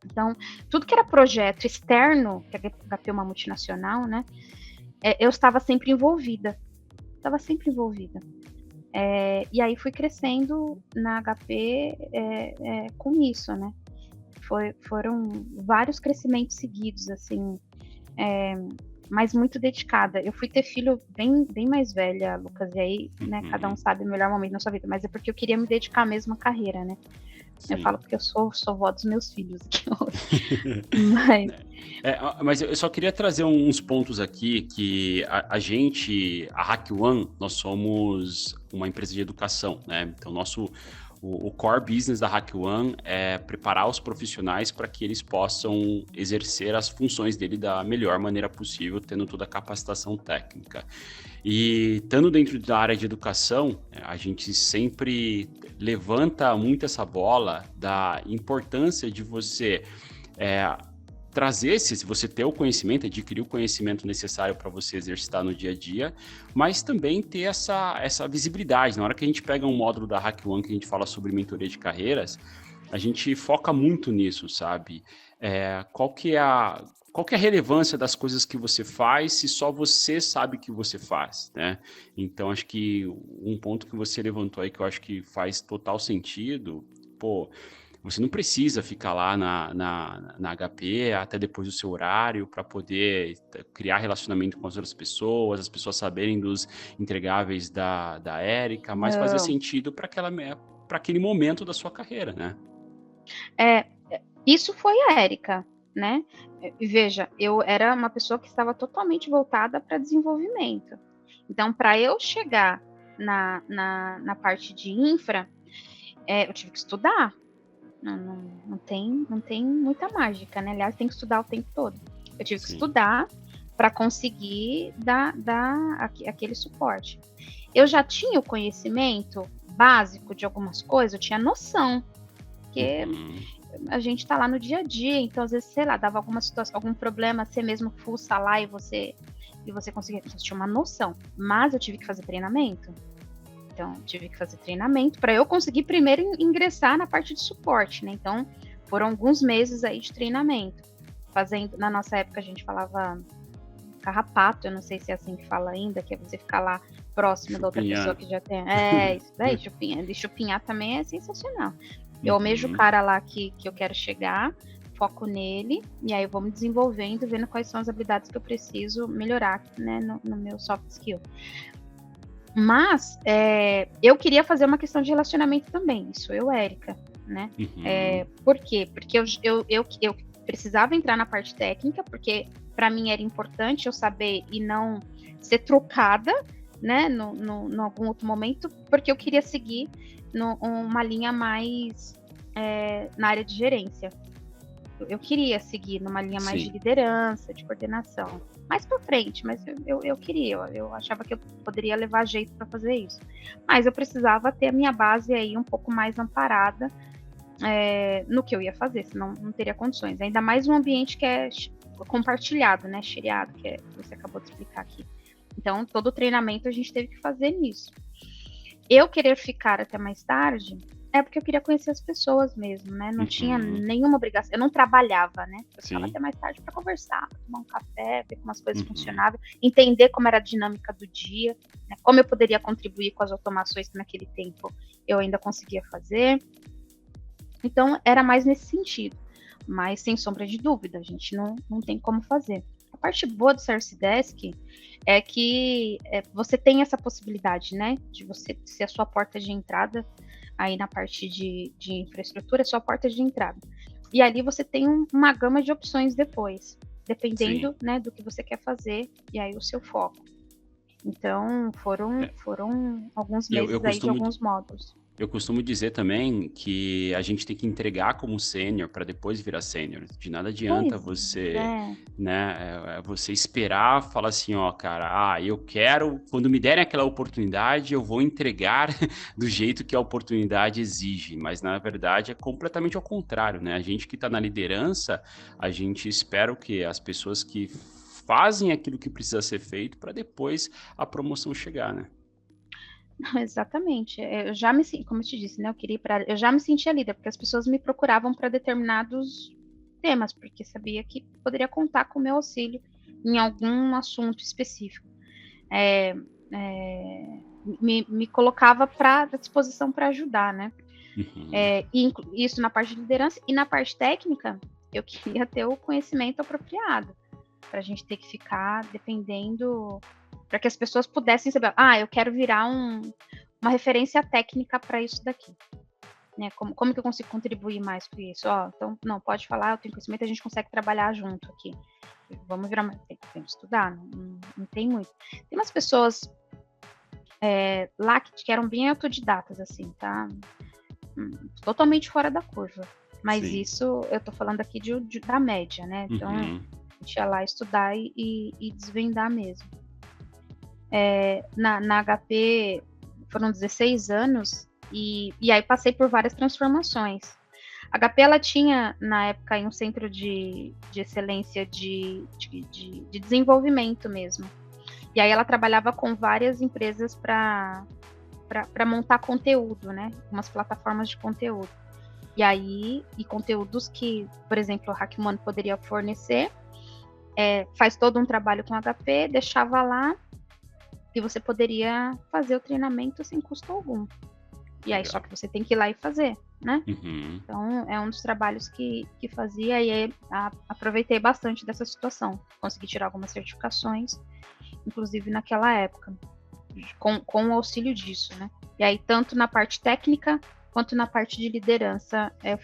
Speaker 2: Então, tudo que era projeto externo, que a HP é uma multinacional, né? Eu estava sempre envolvida. E aí fui crescendo na HP com isso, né? Foram vários crescimentos seguidos, assim, mas muito dedicada. Eu fui ter filho bem mais velha, Lucas, e aí, né, cada um sabe o melhor momento na sua vida, mas é porque eu queria me dedicar mesmo à carreira, né? Sim. Eu falo porque eu sou vó dos meus filhos aqui hoje.
Speaker 1: Mas eu só queria trazer uns pontos aqui que a Hack One, nós somos uma empresa de educação, né? Então, o core business da Hack One é preparar os profissionais para que eles possam exercer as funções dele da melhor maneira possível, tendo toda a capacitação técnica. E estando dentro da área de educação, a gente sempre levanta muito essa bola da importância de você trazer, se você ter o conhecimento, adquirir o conhecimento necessário para você exercitar no dia a dia, mas também ter essa visibilidade. Na hora que a gente pega um módulo da Hack One que a gente fala sobre mentoria de carreiras, a gente foca muito nisso, sabe? Qual que é a relevância das coisas que você faz se só você sabe que você faz, né? Então, acho que um ponto que você levantou aí que eu acho que faz total sentido, você não precisa ficar lá na HP até depois do seu horário para poder criar relacionamento com as outras pessoas, as pessoas saberem dos entregáveis da Érica, mas fazer sentido para aquele momento da sua carreira, né?
Speaker 2: Isso foi a Érica, né? Veja, eu era uma pessoa que estava totalmente voltada para desenvolvimento. Então, para eu chegar na parte de infra, eu tive que estudar. Não tem muita mágica, né? Aliás, tem que estudar o tempo todo. Eu tive que estudar para conseguir dar aquele suporte. Eu já tinha o conhecimento básico de algumas coisas, eu tinha noção, porque a gente tá lá no dia a dia, então às vezes, sei lá, dava alguma situação, algum problema, você mesmo fuça lá e você conseguia, você tinha uma noção, mas eu tive que fazer treinamento. Então, tive que fazer treinamento para eu conseguir primeiro ingressar na parte de suporte, né? Então, foram alguns meses aí de treinamento. Na nossa época, a gente falava carrapato, eu não sei se é assim que fala ainda, que é você ficar lá próximo da outra pessoa que já tem. Isso daí, chupinhar. De chupinhar também é sensacional. Eu almejo o cara lá que eu quero chegar, foco nele, e aí eu vou me desenvolvendo, vendo quais são as habilidades que eu preciso melhorar, né, no meu soft skill. Mas eu queria fazer uma questão de relacionamento também, isso eu, Érica, né? Por quê? Porque eu precisava entrar na parte técnica, porque para mim era importante eu saber e não ser trocada, né, no algum outro momento, porque eu queria seguir uma linha mais na área de gerência. Eu queria seguir numa linha mais de liderança, de coordenação. Mais para frente, mas eu queria, eu achava que eu poderia levar jeito para fazer isso. Mas eu precisava ter a minha base aí um pouco mais amparada no que eu ia fazer, senão não teria condições. Ainda mais um ambiente que é compartilhado, né, shareado, que você acabou de explicar aqui. Então, todo o treinamento a gente teve que fazer nisso. Eu querer ficar até mais tarde porque eu queria conhecer as pessoas mesmo, né? Não tinha nenhuma obrigação. Eu não trabalhava, né? Eu ficava até mais tarde para conversar, tomar um café, ver como as coisas funcionavam, entender como era a dinâmica do dia, né? Como eu poderia contribuir com as automações que naquele tempo eu ainda conseguia fazer. Então, era mais nesse sentido. Mas, sem sombra de dúvida, a gente não tem como fazer. A parte boa do Service Desk é que você tem essa possibilidade, né? De você ser a sua porta de entrada aí na parte de infraestrutura, é sua porta de entrada. E ali você tem uma gama de opções depois, dependendo, né, do que você quer fazer, e aí o seu foco. Então, foram alguns meses aí de alguns módulos.
Speaker 1: Eu costumo dizer também que a gente tem que entregar como sênior para depois virar sênior. De nada adianta você, né, você esperar, falar assim, ó, cara, eu quero, quando me derem aquela oportunidade, eu vou entregar do jeito que a oportunidade exige. Mas, na verdade, é completamente ao contrário, né? A gente que está na liderança, a gente espera o quê? As pessoas que fazem aquilo que precisa ser feito para depois a promoção chegar, né?
Speaker 2: Exatamente. Eu já como eu te disse, né? Eu já me sentia líder, porque as pessoas me procuravam para determinados temas, porque sabia que poderia contar com o meu auxílio em algum assunto específico. Me colocava à disposição para ajudar, né? E isso na parte de liderança e na parte técnica, eu queria ter o conhecimento apropriado, para a gente ter que ficar dependendo, para que as pessoas pudessem saber, eu quero virar uma referência técnica para isso daqui. Né? Como que eu consigo contribuir mais com isso? Então, não, pode falar, eu tenho conhecimento, a gente consegue trabalhar junto aqui. Vamos virar, tem que estudar, não tem muito. Tem umas pessoas lá que eram bem autodidatas, assim, tá? Totalmente fora da curva. Mas isso, eu tô falando aqui da média, né? Então, a gente ia lá estudar e desvendar mesmo. Na HP foram 16 anos e aí passei por várias transformações. A HP, ela tinha, na época, um centro de excelência de desenvolvimento mesmo. E aí ela trabalhava com várias empresas para montar conteúdo, né? Umas plataformas de conteúdo. E conteúdos que, por exemplo, o HackOne poderia fornecer, faz todo um trabalho com HP, deixava lá, e você poderia fazer o treinamento sem custo algum. E aí, só que você tem que ir lá e fazer, né? Então, é um dos trabalhos que fazia, e aí aproveitei bastante dessa situação. Consegui tirar algumas certificações, inclusive naquela época, com o auxílio disso, né? E aí, tanto na parte técnica, quanto na parte de liderança, eu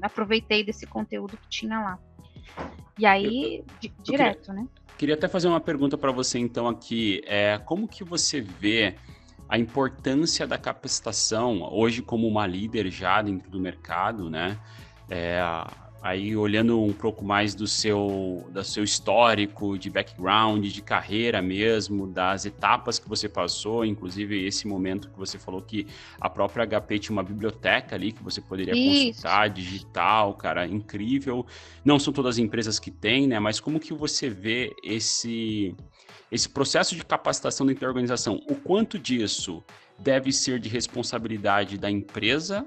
Speaker 2: aproveitei desse conteúdo que tinha lá. E aí, direto, né?
Speaker 1: Queria até fazer uma pergunta para você, então, aqui. Como que você vê a importância da capacitação, hoje como uma líder já dentro do mercado, né? Aí, olhando um pouco mais do seu histórico, de background, de carreira mesmo, das etapas que você passou, inclusive esse momento que você falou que a própria HP tinha uma biblioteca ali que você poderia consultar, digital, cara, incrível. Não são todas as empresas que têm, né? Mas como que você vê esse processo de capacitação dentro da organização? O quanto disso deve ser de responsabilidade da empresa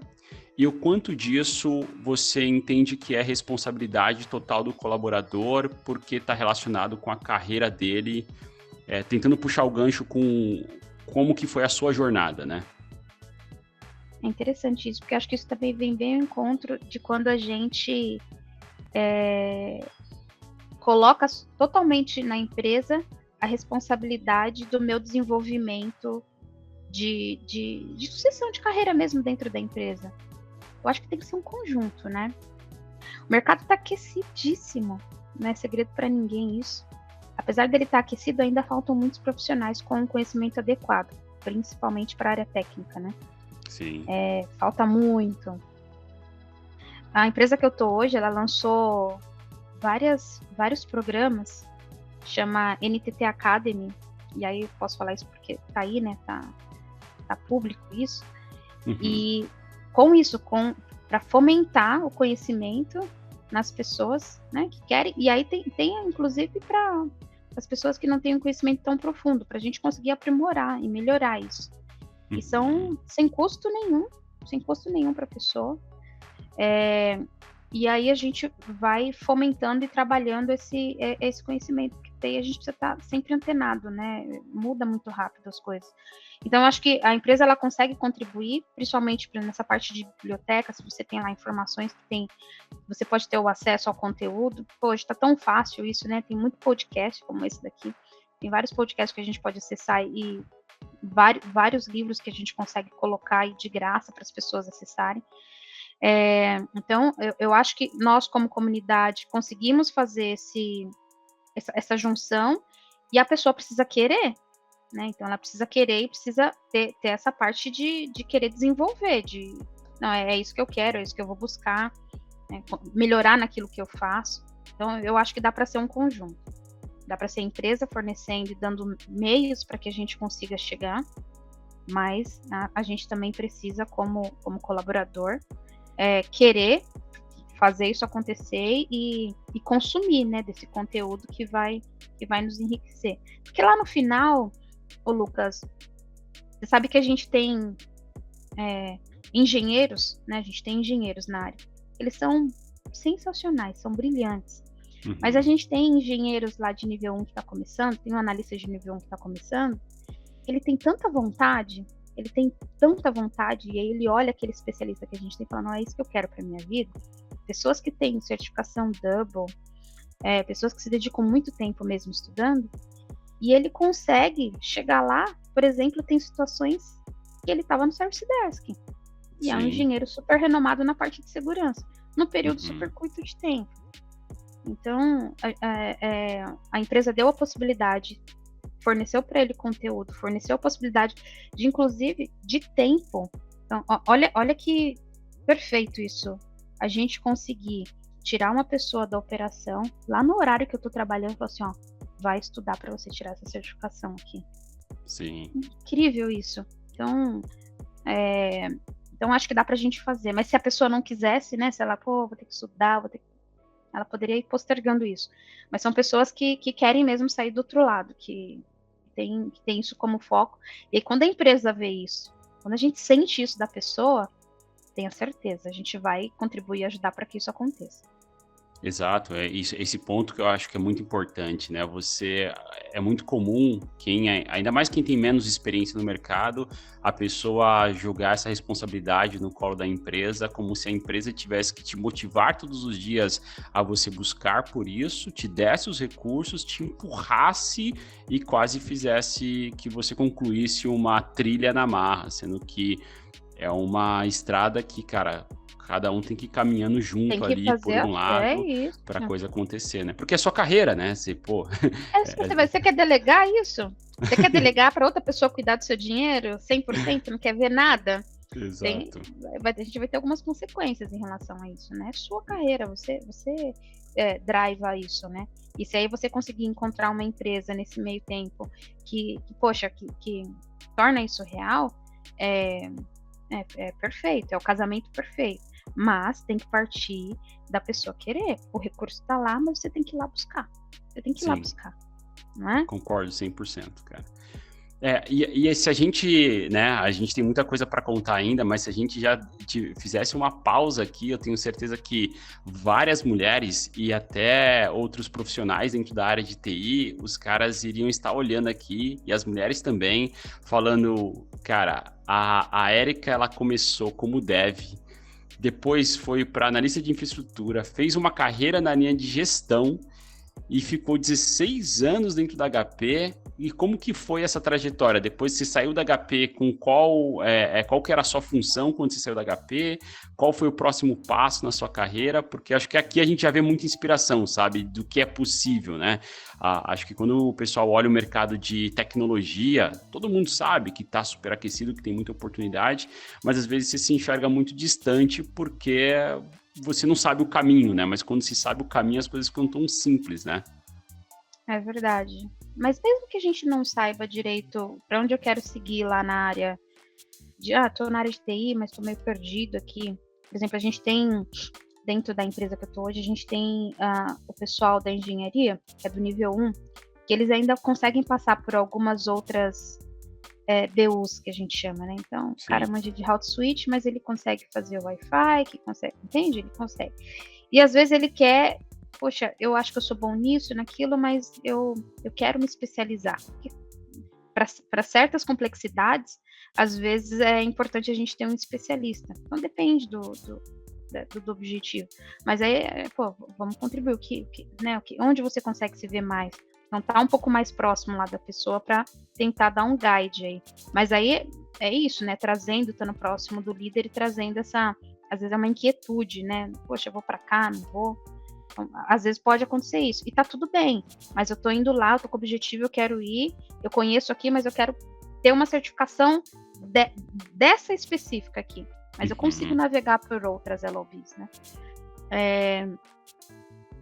Speaker 1: e o quanto disso você entende que é responsabilidade total do colaborador porque está relacionado com a carreira dele, tentando puxar o gancho com como que foi a sua jornada, né?
Speaker 2: É interessante isso, porque acho que isso também vem bem ao encontro de quando a gente coloca totalmente na empresa a responsabilidade do meu desenvolvimento de sucessão de carreira mesmo dentro da empresa. Eu acho que tem que ser um conjunto, né? O mercado está aquecidíssimo, não é segredo para ninguém isso. Apesar dele estar aquecido, ainda faltam muitos profissionais com um conhecimento adequado, principalmente para a área técnica, né?
Speaker 1: Sim.
Speaker 2: Falta muito. A empresa que eu estou hoje, ela lançou vários programas, chama NTT Academy, e aí eu posso falar isso porque tá aí, né? Tá público isso.
Speaker 1: Uhum.
Speaker 2: E com isso, para fomentar o conhecimento nas pessoas, né, que querem, e aí tem inclusive para as pessoas que não têm um conhecimento tão profundo, para a gente conseguir aprimorar e melhorar isso. E são sem custo nenhum para a pessoa. E aí a gente vai fomentando e trabalhando esse conhecimento, porque daí a gente precisa estar sempre antenado, né? Muda muito rápido as coisas. Então, eu acho que a empresa ela consegue contribuir, principalmente nessa parte de biblioteca, se você tem lá informações você pode ter o acesso ao conteúdo. Hoje está tão fácil isso, né? Tem muito podcast como esse daqui. Tem vários podcasts que a gente pode acessar e vários livros que a gente consegue colocar aí de graça para as pessoas acessarem. Então, eu acho que nós, como comunidade, conseguimos fazer essa junção, e a pessoa precisa querer, né? Então, ela precisa querer e precisa ter essa parte de querer desenvolver, não, é isso que eu quero, é isso que eu vou buscar, né? Melhorar naquilo que eu faço. Então, eu acho que dá para ser um conjunto. Dá para ser a empresa fornecendo e dando meios para que a gente consiga chegar, mas a gente também precisa, como colaborador, querer fazer isso acontecer e consumir, né, desse conteúdo que vai nos enriquecer. Porque lá no final, Lucas, você sabe que a gente tem engenheiros, né, a gente tem engenheiros na área. Eles são sensacionais, são brilhantes.
Speaker 1: Uhum.
Speaker 2: Mas a gente tem engenheiros lá de nível 1 que está começando, tem um analista de nível 1 que está começando, ele tem tanta vontade, e aí ele olha aquele especialista que a gente tem e fala, não, é isso que eu quero para minha vida. Pessoas que têm certificação double, pessoas que se dedicam muito tempo mesmo estudando, e ele consegue chegar lá, por exemplo, tem situações que ele estava no Service Desk, e é um engenheiro super renomado na parte de segurança, no período super curto de tempo. Então, a empresa deu a possibilidade, forneceu para ele conteúdo, forneceu a possibilidade de, inclusive, de tempo. Então, olha que perfeito isso. A gente conseguir tirar uma pessoa da operação, lá no horário que eu estou trabalhando, e falar assim, vai estudar para você tirar essa certificação aqui.
Speaker 1: Sim.
Speaker 2: Incrível isso. Então acho que dá para a gente fazer. Mas se a pessoa não quisesse, né, se ela, vou ter que estudar, ela poderia ir postergando isso. Mas são pessoas que querem mesmo sair do outro lado, que tem isso como foco. E aí, quando a empresa vê isso, quando a gente sente isso da pessoa, tenha certeza, a gente vai contribuir e ajudar para que isso aconteça.
Speaker 1: Exato, esse ponto que eu acho que é muito importante, né? É muito comum, ainda mais quem tem menos experiência no mercado, a pessoa jogar essa responsabilidade no colo da empresa, como se a empresa tivesse que te motivar todos os dias a você buscar por isso, te desse os recursos, te empurrasse e quase fizesse que você concluísse uma trilha na marra, sendo que é uma estrada que, cara, cada um tem que ir caminhando junto ali por um lado para a coisa acontecer, né? Porque é sua carreira, né?
Speaker 2: Você quer delegar isso? Você quer delegar para outra pessoa cuidar do seu dinheiro 100%, não quer ver nada?
Speaker 1: Exato.
Speaker 2: A gente vai ter algumas consequências em relação a isso, né? É sua carreira, você driva isso, né? E se aí você conseguir encontrar uma empresa nesse meio tempo que torna isso real, é perfeito, é o casamento perfeito. Mas tem que partir da pessoa querer. O recurso está lá, mas você tem que ir lá buscar. Não é?
Speaker 1: Concordo 100%, cara. E se a gente, né, a gente tem muita coisa para contar ainda, mas se a gente já fizesse uma pausa aqui, eu tenho certeza que várias mulheres e até outros profissionais dentro da área de TI, os caras iriam estar olhando aqui, e as mulheres também, falando, cara, a Érica, ela começou como dev, depois foi para analista de infraestrutura, fez uma carreira na linha de gestão, e ficou 16 anos dentro da HP. E como que foi essa trajetória? Depois você saiu da HP, com qual que era a sua função quando você saiu da HP? Qual foi o próximo passo na sua carreira? Porque acho que aqui a gente já vê muita inspiração, sabe? Do que é possível, né? Acho que quando o pessoal olha o mercado de tecnologia, todo mundo sabe que está superaquecido, que tem muita oportunidade, mas às vezes você se enxerga muito distante porque você não sabe o caminho, né? Mas quando se sabe o caminho, as coisas ficam tão simples, né?
Speaker 2: É verdade. Mas mesmo que a gente não saiba direito para onde eu quero seguir lá na área de, tô na área de TI, mas tô meio perdido aqui. Por exemplo, a gente tem, dentro da empresa que eu tô hoje, a gente tem o pessoal da engenharia, que é do nível 1, que eles ainda conseguem passar por algumas outras BUs, que a gente chama, né? Então, o cara manja de route switch, mas ele consegue fazer o Wi-Fi, que consegue, entende? Ele consegue. E às vezes ele quer, poxa, eu acho que eu sou bom nisso, naquilo, mas eu quero me especializar. Para certas complexidades, às vezes é importante a gente ter um especialista. Então, depende do objetivo. Mas aí, vamos contribuir. Onde você consegue se ver mais? Então, tá um pouco mais próximo lá da pessoa para tentar dar um guide aí. Mas aí é isso, né? Estando próximo do líder e trazendo essa, às vezes é uma inquietude, né? Poxa, eu vou para cá, não vou. Então, às vezes pode acontecer isso. E tá tudo bem. Mas eu tô indo lá, eu tô com o objetivo, eu quero ir, eu conheço aqui, mas eu quero ter uma certificação dessa específica aqui. Mas eu consigo navegar por outras LOBs, né?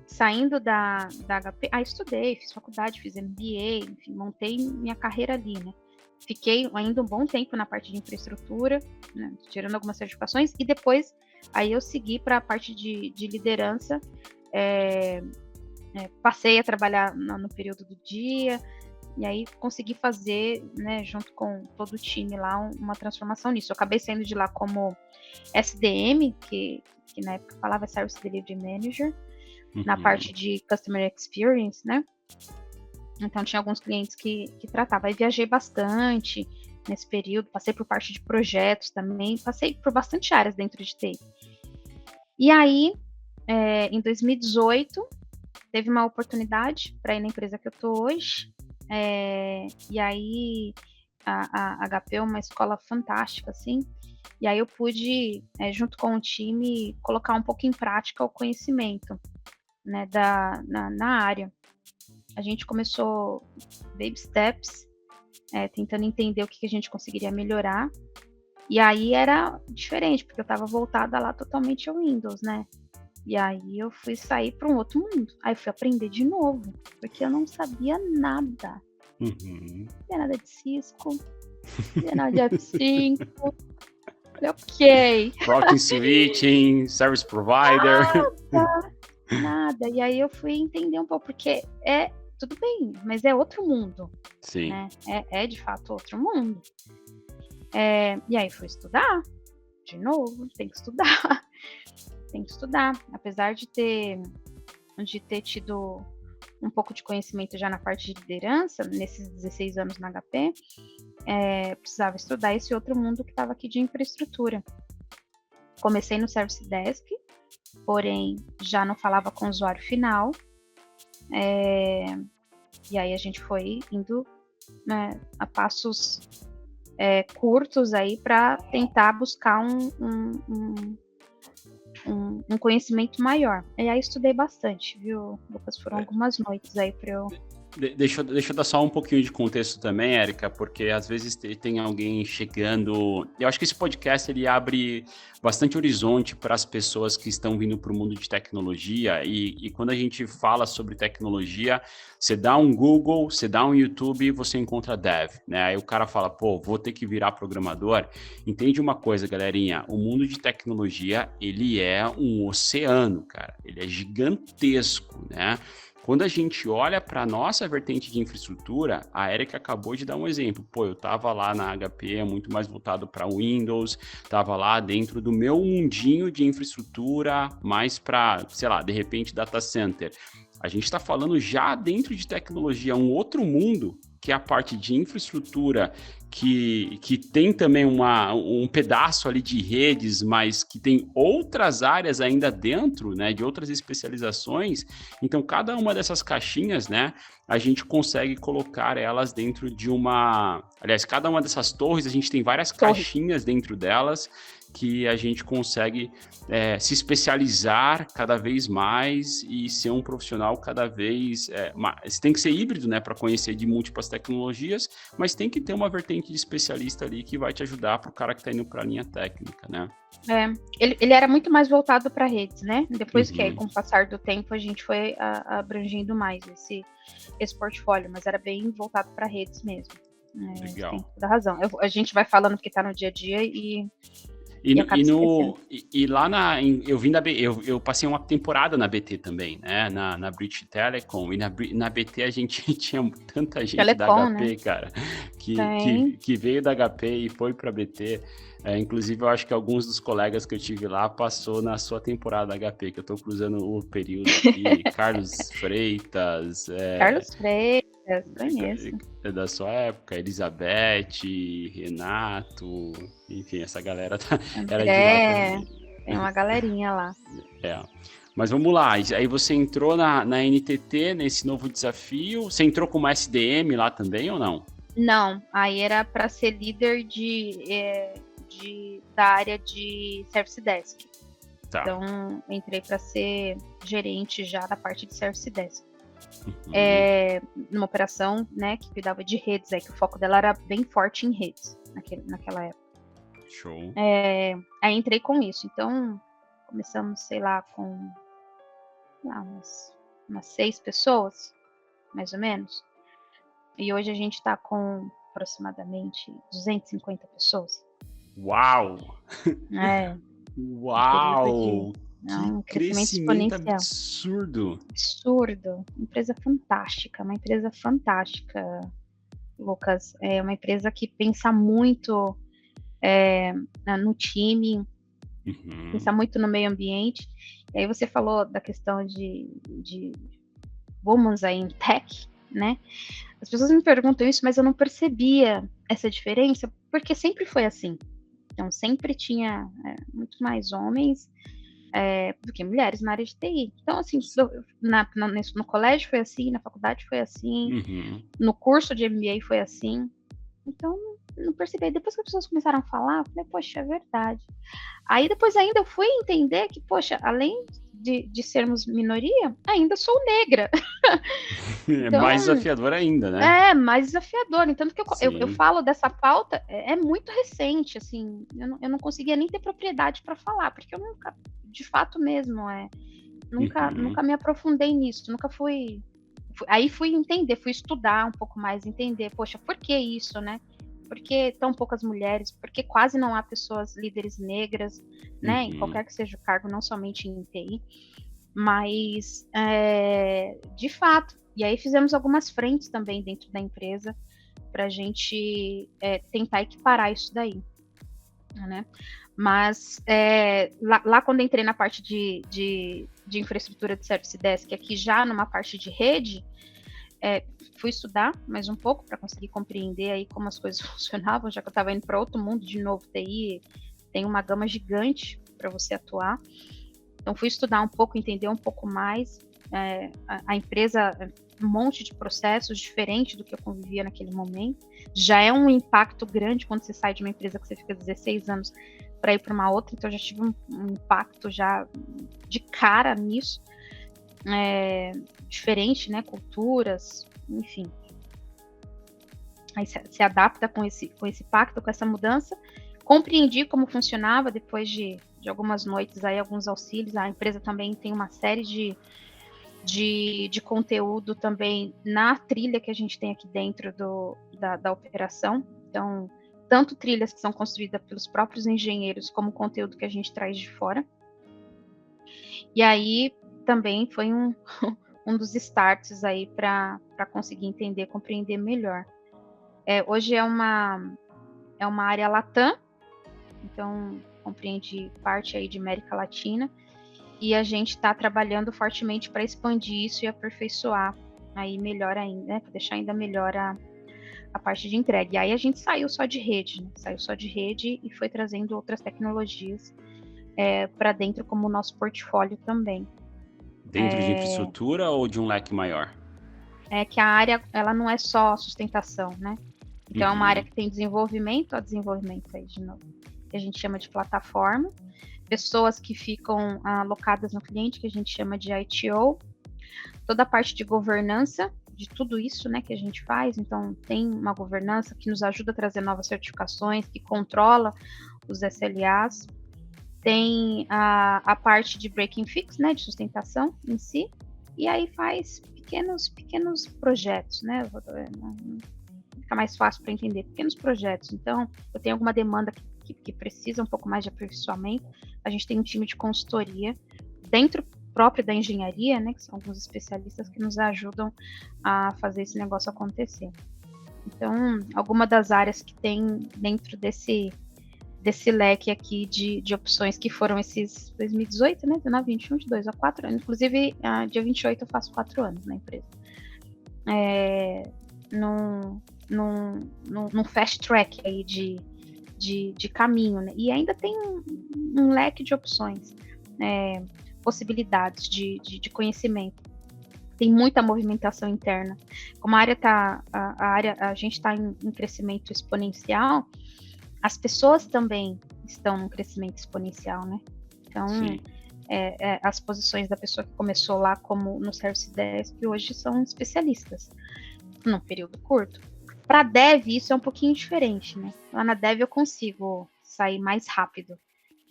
Speaker 2: Saindo da HP, estudei, fiz faculdade, fiz MBA, enfim, montei minha carreira ali, né? Fiquei ainda um bom tempo na parte de infraestrutura, né, tirando algumas certificações, e depois aí eu segui para a parte de liderança, passei a trabalhar no período do dia, e aí consegui fazer, né, junto com todo o time lá, uma transformação nisso. Eu acabei saindo de lá como SDM, que na época falava Service Delivery Manager, na parte de Customer Experience, né? Então, tinha alguns clientes que tratavam. Aí viajei bastante nesse período, passei por parte de projetos também, passei por bastante áreas dentro de TI. E aí, em 2018, teve uma oportunidade para ir na empresa que eu estou hoje. E aí, a HP é uma escola fantástica, assim. E aí eu pude, junto com o time, colocar um pouco em prática o conhecimento, né, na área. A gente começou baby steps, tentando entender o que a gente conseguiria melhorar. E aí era diferente, porque eu estava voltada lá totalmente ao Windows, né? E aí eu fui sair para um outro mundo. Aí fui aprender de novo, porque eu não sabia nada. Não sabia nada de Cisco, não sabia nada de F5. Ok.
Speaker 1: Routing, switching, service provider.
Speaker 2: Nada. E aí eu fui entender um pouco, porque tudo bem, mas é outro mundo.
Speaker 1: Sim.
Speaker 2: Né? É de fato outro mundo. E aí fui estudar. De novo, tem que estudar. Tem que estudar. Apesar de ter tido um pouco de conhecimento já na parte de liderança, nesses 16 anos na HP, precisava estudar esse outro mundo que estava aqui de infraestrutura. Comecei no Service Desk, porém já não falava com o usuário final, e aí a gente foi indo, né, a passos curtos aí para tentar buscar um conhecimento maior. E aí estudei bastante, viu, Lucas? Foram algumas noites aí para eu...
Speaker 1: Deixa eu dar só um pouquinho de contexto também, Érica, porque às vezes tem alguém chegando... Eu acho que esse podcast ele abre bastante horizonte para as pessoas que estão vindo para o mundo de tecnologia, e quando a gente fala sobre tecnologia, você dá um Google, você dá um YouTube e você encontra dev, né? Aí o cara fala, vou ter que virar programador. Entende uma coisa, galerinha, o mundo de tecnologia, ele é um oceano, cara, ele é gigantesco, né? Quando a gente olha para a nossa vertente de infraestrutura, a Érica acabou de dar um exemplo. Eu estava lá na HP, muito mais voltado para Windows, estava lá dentro do meu mundinho de infraestrutura, mais para, sei lá, de repente, data center. A gente está falando já dentro de tecnologia, um outro mundo que é a parte de infraestrutura, que tem também um pedaço ali de redes, mas que tem outras áreas ainda dentro, né, de outras especializações. Então, cada uma dessas caixinhas, né, a gente consegue colocar elas dentro de uma... Aliás, cada uma dessas torres, a gente tem várias caixinhas dentro delas, que a gente consegue se especializar cada vez mais e ser um profissional cada vez mais. Tem que ser híbrido, né, para conhecer de múltiplas tecnologias, mas tem que ter uma vertente de especialista ali que vai te ajudar para o cara que está indo para a linha técnica, né?
Speaker 2: Ele era muito mais voltado para redes, né? Depois que aí, com o passar do tempo, a gente foi abrangendo mais esse portfólio, mas era bem voltado para redes mesmo.
Speaker 1: Legal.
Speaker 2: Tem toda a razão. A gente vai falando porque está no dia a dia
Speaker 1: E lá eu passei uma temporada na BT também, né? Na British Telecom, e na BT a gente tinha tanta gente da HP, né? Cara, que veio da HP e foi para BT. Inclusive, eu acho que alguns dos colegas que eu tive lá passou na sua temporada da HP, que eu tô cruzando o período aqui. Carlos Freitas.
Speaker 2: Carlos Freitas, conheço.
Speaker 1: Da sua época, Elizabeth, Renato, enfim, essa galera era de lá também.
Speaker 2: Tem uma galerinha lá.
Speaker 1: Mas vamos lá, aí você entrou na NTT, nesse novo desafio, você entrou como SDM lá também ou não?
Speaker 2: Não, aí era para ser líder da área de Service Desk. Tá. Então, entrei para ser gerente já da parte de Service Desk. Numa operação, né, que cuidava de redes, que o foco dela era bem forte em redes naquela época.
Speaker 1: Show.
Speaker 2: Aí entrei com isso. Então, começamos, sei lá, com umas 6 pessoas, mais ou menos. E hoje a gente está com aproximadamente 250 pessoas.
Speaker 1: Uau! Uau!
Speaker 2: Um crescimento exponencial.
Speaker 1: Absurdo!
Speaker 2: Empresa fantástica, uma empresa fantástica, Lucas. É uma empresa que pensa muito no time, pensa muito no meio ambiente. E aí você falou da questão de women aí em tech, né? As pessoas me perguntam isso, mas eu não percebia essa diferença, porque sempre foi assim. Então, sempre tinha muito mais homens do que mulheres na área de TI. Então, assim, no colégio foi assim, na faculdade foi assim, no curso de MBA foi assim. Então, não percebi. Depois que as pessoas começaram a falar, eu falei, poxa, é verdade. Aí, depois ainda eu fui entender que, poxa, além de sermos minoria, ainda sou negra.
Speaker 1: Então, mais desafiador ainda, né?
Speaker 2: Mais desafiador. Tanto que eu falo dessa pauta, é muito recente, assim, eu não conseguia nem ter propriedade para falar, porque eu nunca, de fato mesmo, nunca me aprofundei nisso, nunca fui... Aí fui entender, fui estudar um pouco mais, entender, poxa, por que isso, né? Por que tão poucas mulheres? Por que quase não há pessoas líderes negras, né? Em qualquer que seja o cargo, não somente em TI. Mas, de fato, e aí fizemos algumas frentes também dentro da empresa para a gente tentar equiparar isso daí, né? Mas lá quando entrei na parte de infraestrutura de Service Desk, aqui já numa parte de rede, fui estudar mais um pouco para conseguir compreender aí como as coisas funcionavam, já que eu estava indo para outro mundo de novo. TI tem uma gama gigante para você atuar. Então, fui estudar um pouco, entender um pouco mais. A empresa, um monte de processos diferentes do que eu convivia naquele momento. Já é um impacto grande quando você sai de uma empresa que você fica 16 anos para ir para uma outra. Então, eu já tive um impacto já de cara nisso. Diferente, né? Culturas, enfim. Aí se adapta com esse impacto, com essa mudança. Compreendi como funcionava depois de algumas noites aí, alguns auxílios. A empresa também tem uma série de conteúdo também na trilha que a gente tem aqui dentro da operação. Então, tanto trilhas que são construídas pelos próprios engenheiros, como conteúdo que a gente traz de fora. E aí, também foi um dos starts aí para conseguir entender, compreender melhor. Hoje é uma área Latam, então compreende parte aí de América Latina, e a gente está trabalhando fortemente para expandir isso e aperfeiçoar aí melhor ainda, né, para deixar ainda melhor a parte de entrega. E aí a gente saiu só de rede, né? Saiu só de rede e foi trazendo outras tecnologias para dentro como o nosso portfólio também.
Speaker 1: Dentro de infraestrutura ou de um leque maior?
Speaker 2: É que a área, ela não é só sustentação, né? Então é uma área que tem desenvolvimento aí de novo, que a gente chama de plataforma, pessoas que ficam alocadas no cliente, que a gente chama de ITO, toda a parte de governança de tudo isso, né, que a gente faz. Então tem uma governança que nos ajuda a trazer novas certificações, que controla os SLAs, tem a parte de break and fix, né, de sustentação em si, e aí faz pequenos projetos, né, fica mais fácil para entender, pequenos projetos. Então, eu tenho alguma demanda que precisa um pouco mais de aperfeiçoamento, a gente tem um time de consultoria dentro próprio da engenharia, né, que são alguns especialistas que nos ajudam a fazer esse negócio acontecer. Então, alguma das áreas que tem dentro desse leque aqui de opções que foram esses 2018, né, 19, 21, 22, há 4 anos, inclusive dia 28 eu faço 4 anos na empresa. Num fast track aí de caminho, né? E ainda tem um leque de opções, possibilidades de conhecimento. Tem muita movimentação interna. Como a gente está em crescimento exponencial, as pessoas também estão num crescimento exponencial, né? Então, as posições da pessoa que começou lá como no Service Desk, que hoje são especialistas, num período curto. Para Dev, isso é um pouquinho diferente, né? Lá na Dev eu consigo sair mais rápido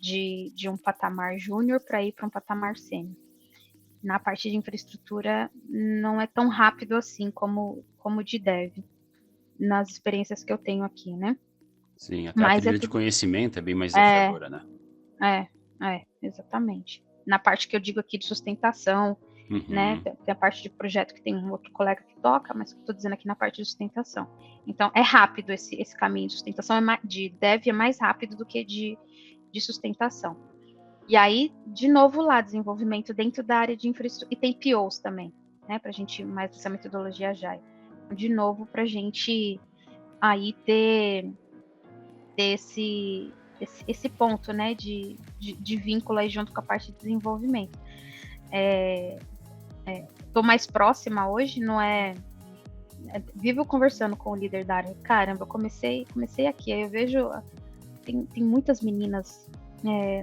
Speaker 2: de um patamar júnior para ir para um patamar sênior. Na parte de infraestrutura, não é tão rápido assim como de Dev, nas experiências que eu tenho aqui, né?
Speaker 1: Sim, até a trilha de conhecimento é bem mais desafiadora, né?
Speaker 2: Exatamente. Na parte que eu digo aqui de sustentação, né? Tem a parte de projeto que tem um outro colega que toca, mas estou dizendo aqui na parte de sustentação. Então, é rápido esse caminho de sustentação, de Dev é mais rápido do que de sustentação. E aí, de novo lá, desenvolvimento dentro da área de infraestrutura, e tem POs também, né? Para a gente, mais essa metodologia Agile. De novo, para a gente aí ter esse ponto, né, de vínculo aí junto com a parte de desenvolvimento. Tô mais próxima hoje, não vivo conversando com o líder da área. Caramba, eu comecei aqui, aí eu vejo, tem muitas meninas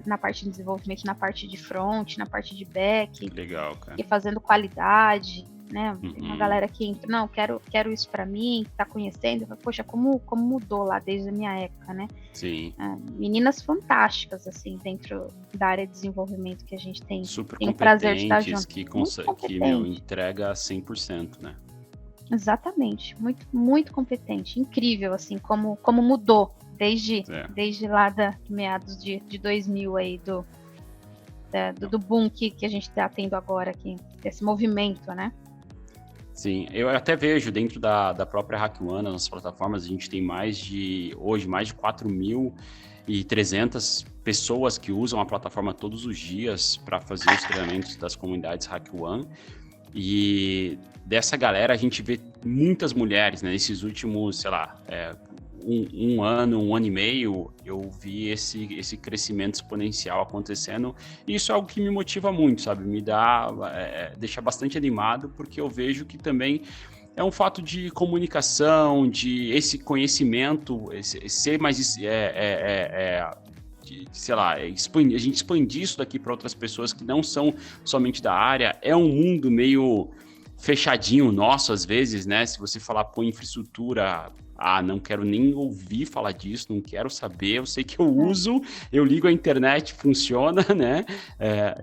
Speaker 2: na parte de desenvolvimento, na parte de front, na parte de back.
Speaker 1: Legal, cara.
Speaker 2: E fazendo qualidade, né? Tem uma galera que entra, não, quero isso para mim, tá conhecendo, poxa, como mudou lá desde a minha época, né?
Speaker 1: Sim.
Speaker 2: Meninas fantásticas, assim, dentro da área de desenvolvimento que a gente tem.
Speaker 1: Super
Speaker 2: tem o prazer de estar junto.
Speaker 1: Que entrega 100%, né?
Speaker 2: Exatamente, muito, muito competente, incrível, assim, como mudou desde lá da meados de 2000 aí, do boom que a gente está tendo agora aqui, desse movimento, né?
Speaker 1: Sim, eu até vejo dentro da própria HackOne, nas plataformas, a gente tem mais de 4.300 pessoas que usam a plataforma todos os dias para fazer os treinamentos das comunidades HackOne. E dessa galera a gente vê muitas mulheres, né? Nesses últimos, sei lá, um ano e meio, eu vi esse crescimento exponencial acontecendo, e isso é algo que me motiva muito, sabe? Me deixa bastante animado, porque eu vejo que também é um fato de comunicação, de esse conhecimento, ser mais, sei lá, a gente expandir isso daqui para outras pessoas que não são somente da área. É um mundo meio fechadinho nosso, às vezes, né? Se você falar, pô, infraestrutura, não quero nem ouvir falar disso, não quero saber, eu sei que eu uso, eu ligo a internet, funciona, né?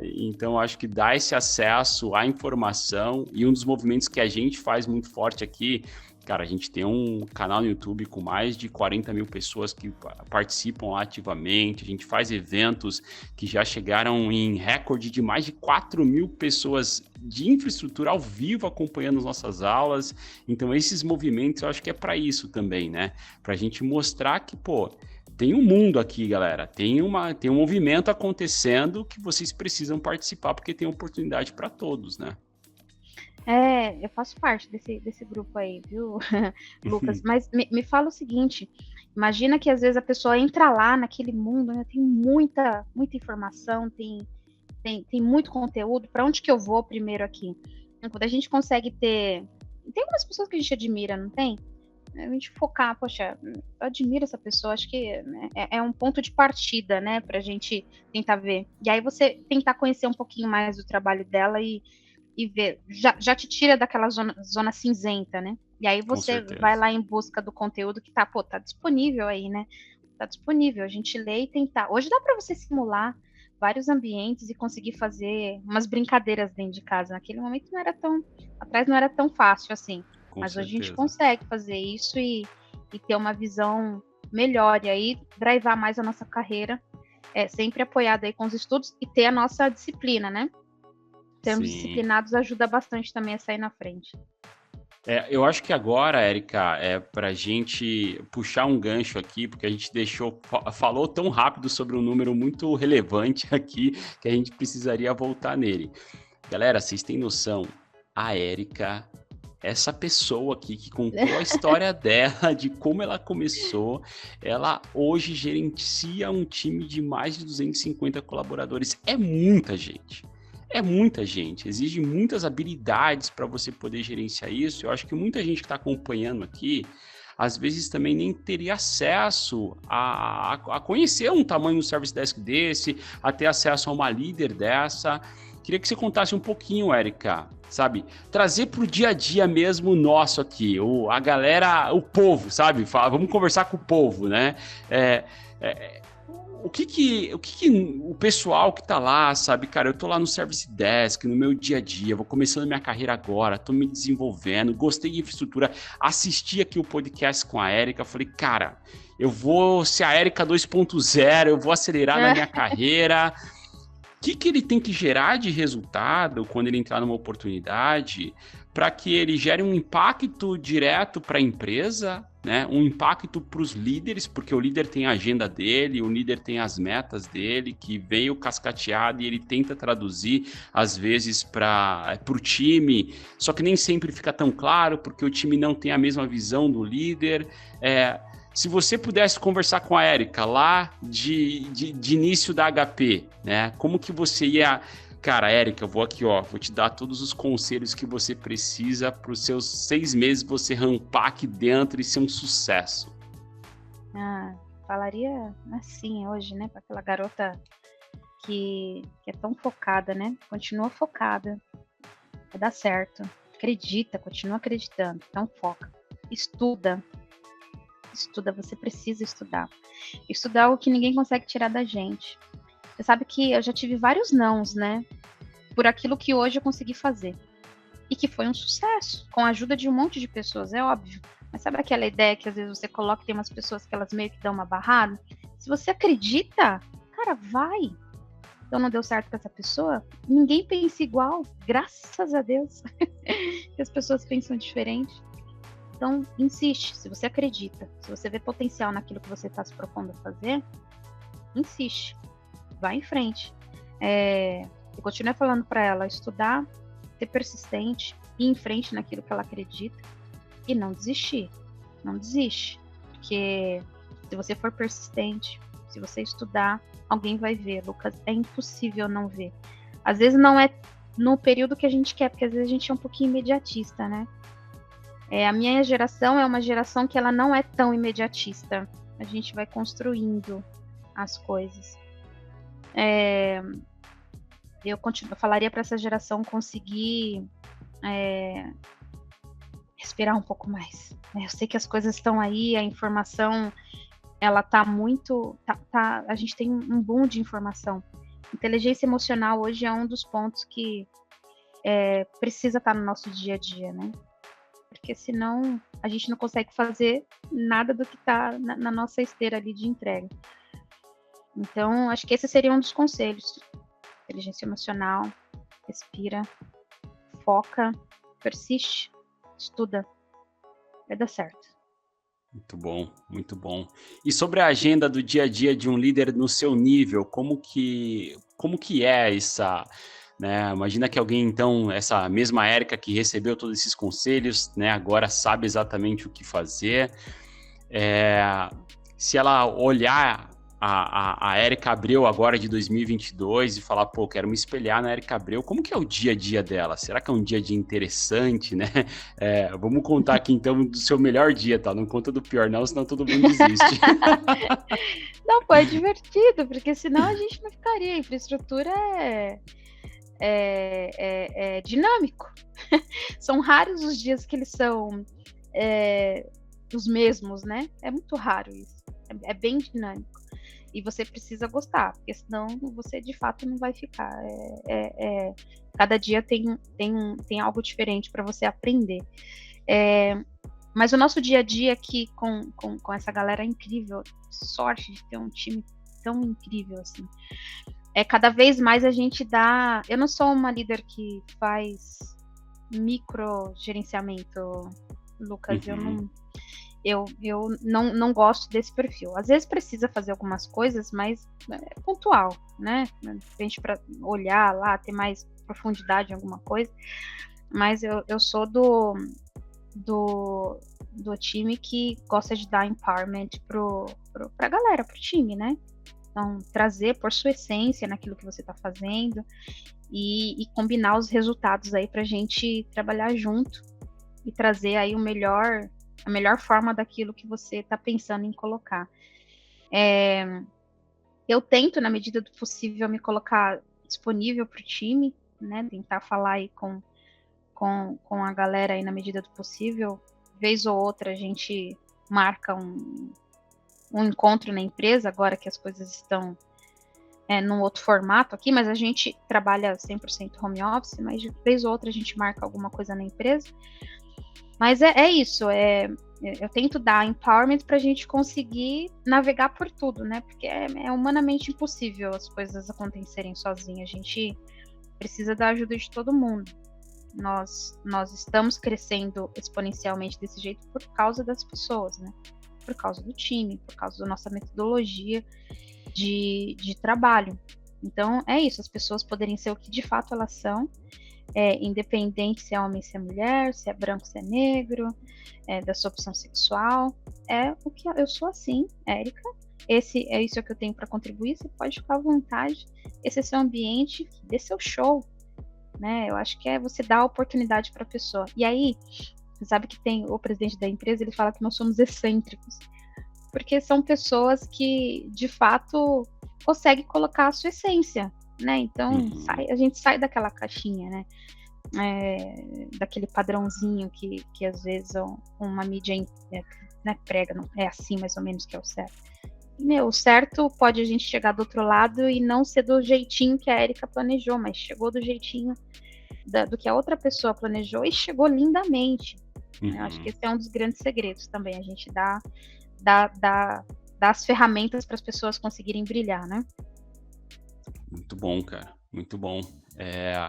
Speaker 1: Então, acho que dá esse acesso à informação, e um dos movimentos que a gente faz muito forte aqui, cara, a gente tem um canal no YouTube com mais de 40 mil pessoas que participam ativamente, a gente faz eventos que já chegaram em recorde de mais de 4 mil pessoas de infraestrutura ao vivo acompanhando as nossas aulas. Então, esses movimentos, eu acho que é para isso também, né? Para a gente mostrar que, pô, tem um mundo aqui, galera, tem um movimento acontecendo que vocês precisam participar, porque tem oportunidade para todos, né?
Speaker 2: Eu faço parte desse grupo aí, viu, Lucas? Mas me fala o seguinte, imagina que às vezes a pessoa entra lá naquele mundo, né, tem muita informação, tem muito conteúdo, para onde que eu vou primeiro aqui? Então, quando a gente consegue ter... Tem algumas pessoas que a gente admira, não tem? A gente focar, poxa, eu admiro essa pessoa, acho que né, é um ponto de partida, né, pra gente tentar ver. E aí você tentar conhecer um pouquinho mais do trabalho dela e ver, já te tira daquela zona cinzenta, né? E aí
Speaker 1: Com
Speaker 2: você vai
Speaker 1: certeza.
Speaker 2: lá em busca do conteúdo que tá disponível aí, né? Tá disponível, a gente lê e tentar. Hoje dá para você simular vários ambientes e conseguir fazer umas brincadeiras dentro de casa. Naquele momento atrás não era tão fácil assim.
Speaker 1: Com
Speaker 2: Mas hoje a gente
Speaker 1: certeza.
Speaker 2: consegue fazer isso e ter uma visão melhor e aí drivar mais a nossa carreira, sempre apoiada aí com os estudos e ter a nossa disciplina, né? Termos
Speaker 1: Sim.
Speaker 2: disciplinados ajuda bastante também a sair na frente.
Speaker 1: Eu acho que agora, Érica, para a gente puxar um gancho aqui, porque a gente falou tão rápido sobre um número muito relevante aqui, que a gente precisaria voltar nele. Galera, vocês têm noção? A Érica, essa pessoa aqui que contou a história dela, de como ela começou, ela hoje gerencia um time de mais de 250 colaboradores. É muita gente. É muita gente, exige muitas habilidades para você poder gerenciar isso. Eu acho que muita gente que está acompanhando aqui, às vezes também nem teria acesso a conhecer um tamanho do Service Desk desse, a ter acesso a uma líder dessa. Queria que você contasse um pouquinho, Érica, sabe? Trazer para o dia a dia mesmo nosso aqui, a galera, o povo, sabe? Vamos conversar com o povo, né? O que o pessoal que tá lá, sabe, cara, eu tô lá no Service Desk, no meu dia a dia, vou começando minha carreira agora, tô me desenvolvendo, gostei de infraestrutura, assisti aqui o podcast com a Érica, falei, cara, eu vou ser a Érica 2.0, eu vou acelerar na minha carreira. O que ele tem que gerar de resultado quando ele entrar numa oportunidade para que ele gere um impacto direto para a empresa, né? Um impacto para os líderes, porque o líder tem a agenda dele, o líder tem as metas dele, que veio cascateado e ele tenta traduzir, às vezes, para o time, só que nem sempre fica tão claro, porque o time não tem a mesma visão do líder. Se você pudesse conversar com a Érica lá de início da HP, né? Como que você ia... Cara, Érica, eu vou aqui, ó, vou te dar todos os conselhos que você precisa para os seus 6 meses você rampar aqui dentro e ser um sucesso.
Speaker 2: Falaria assim hoje, né? Para aquela garota que é tão focada, né? Continua focada. Vai dar certo. Acredita, continua acreditando. Então foca. Estuda, você precisa estudar. Estudar é algo que ninguém consegue tirar da gente. Você sabe que eu já tive vários nãos, né? Por aquilo que hoje eu consegui fazer. E que foi um sucesso, com a ajuda de um monte de pessoas, é óbvio. Mas sabe aquela ideia que às vezes você coloca e tem umas pessoas que elas meio que dão uma barrada? Se você acredita, cara, vai. Então não deu certo com essa pessoa? Ninguém pensa igual, graças a Deus. Que as pessoas pensam diferente. Então, insiste, se você acredita, se você vê potencial naquilo que você está se propondo a fazer, insiste, vai em frente. Eu continuo falando para ela estudar, ser persistente, ir em frente naquilo que ela acredita e não desistir. Não desiste, porque se você for persistente, se você estudar, alguém vai ver, Lucas, é impossível não ver. Às vezes não é no período que a gente quer, porque às vezes a gente é um pouquinho imediatista, né? A minha geração é uma geração que ela não é tão imediatista. A gente vai construindo as coisas. Eu falaria para essa geração conseguir respirar um pouco mais. Eu sei que as coisas estão aí, a informação ela tá muito... a gente tem um boom de informação. Inteligência emocional hoje é um dos pontos que precisa estar no nosso dia a dia, né? Porque senão a gente não consegue fazer nada do que está na nossa esteira ali de entrega. Então, acho que esse seria um dos conselhos. Inteligência emocional, respira, foca, persiste, estuda, vai dar certo.
Speaker 1: Muito bom, muito bom. E sobre a agenda do dia a dia de um líder no seu nível, como que é essa... né? Imagina que alguém, então, essa mesma Érica que recebeu todos esses conselhos, né, agora sabe exatamente o que fazer. Se ela olhar a Érica Abreu agora de 2022 e falar, pô, quero me espelhar na Érica Abreu, como que é o dia a dia dela? Será que é um dia a dia interessante, né? Vamos contar aqui então do seu melhor dia, tá? Não conta do pior não, senão todo mundo desiste.
Speaker 2: Não, pô, é divertido, porque senão a gente não ficaria. A infraestrutura é dinâmico. São raros os dias que eles são os mesmos, né? É muito raro isso. É bem dinâmico. E você precisa gostar, porque senão você de fato não vai ficar. Cada dia tem algo diferente para você aprender. Mas o nosso dia a dia aqui com essa galera é incrível. Sorte de ter um time tão incrível assim. Cada vez mais a gente dá. Eu não sou uma líder que faz micro gerenciamento, Lucas. Eu não gosto desse perfil. Às vezes precisa fazer algumas coisas, mas é pontual, né? De repente para olhar lá, ter mais profundidade em alguma coisa. Mas eu sou do time que gosta de dar empowerment pra galera, pro time, né? Então, trazer por sua essência naquilo que você está fazendo e combinar os resultados aí pra gente trabalhar junto e trazer aí a melhor forma daquilo que você está pensando em colocar. Eu tento, na medida do possível, me colocar disponível para o time, né? Tentar falar aí com a galera aí na medida do possível. Vez ou outra a gente marca um encontro na empresa, agora que as coisas estão num outro formato aqui, mas a gente trabalha 100% home office, mas de vez ou outra a gente marca alguma coisa na empresa. Mas é isso, eu tento dar empowerment para a gente conseguir navegar por tudo, né? Porque é humanamente impossível as coisas acontecerem sozinhas. A gente precisa da ajuda de todo mundo. Nós estamos crescendo exponencialmente desse jeito por causa das pessoas, né? Por causa do time, por causa da nossa metodologia de trabalho. Então, é isso, as pessoas poderem ser o que de fato elas são, independente se é homem, se é mulher, se é branco, se é negro, da sua opção sexual. É o que eu sou assim, Érica. É isso que eu tenho para contribuir, você pode ficar à vontade. Esse é seu ambiente, dê seu show. Né? Eu acho que é você dar a oportunidade para a pessoa. E aí, você sabe que tem o presidente da empresa, ele fala que nós somos excêntricos, porque são pessoas que, de fato, conseguem colocar a sua essência, né? Então, a gente sai daquela caixinha, né? Daquele padrãozinho que às vezes uma mídia prega, não é assim mais ou menos que é o certo. O certo pode a gente chegar do outro lado e não ser do jeitinho que a Érica planejou, mas chegou do jeitinho do que a outra pessoa planejou e chegou lindamente. Eu acho que esse é um dos grandes segredos também, a gente dá as ferramentas para as pessoas conseguirem brilhar, né?
Speaker 1: Muito bom, cara, muito bom.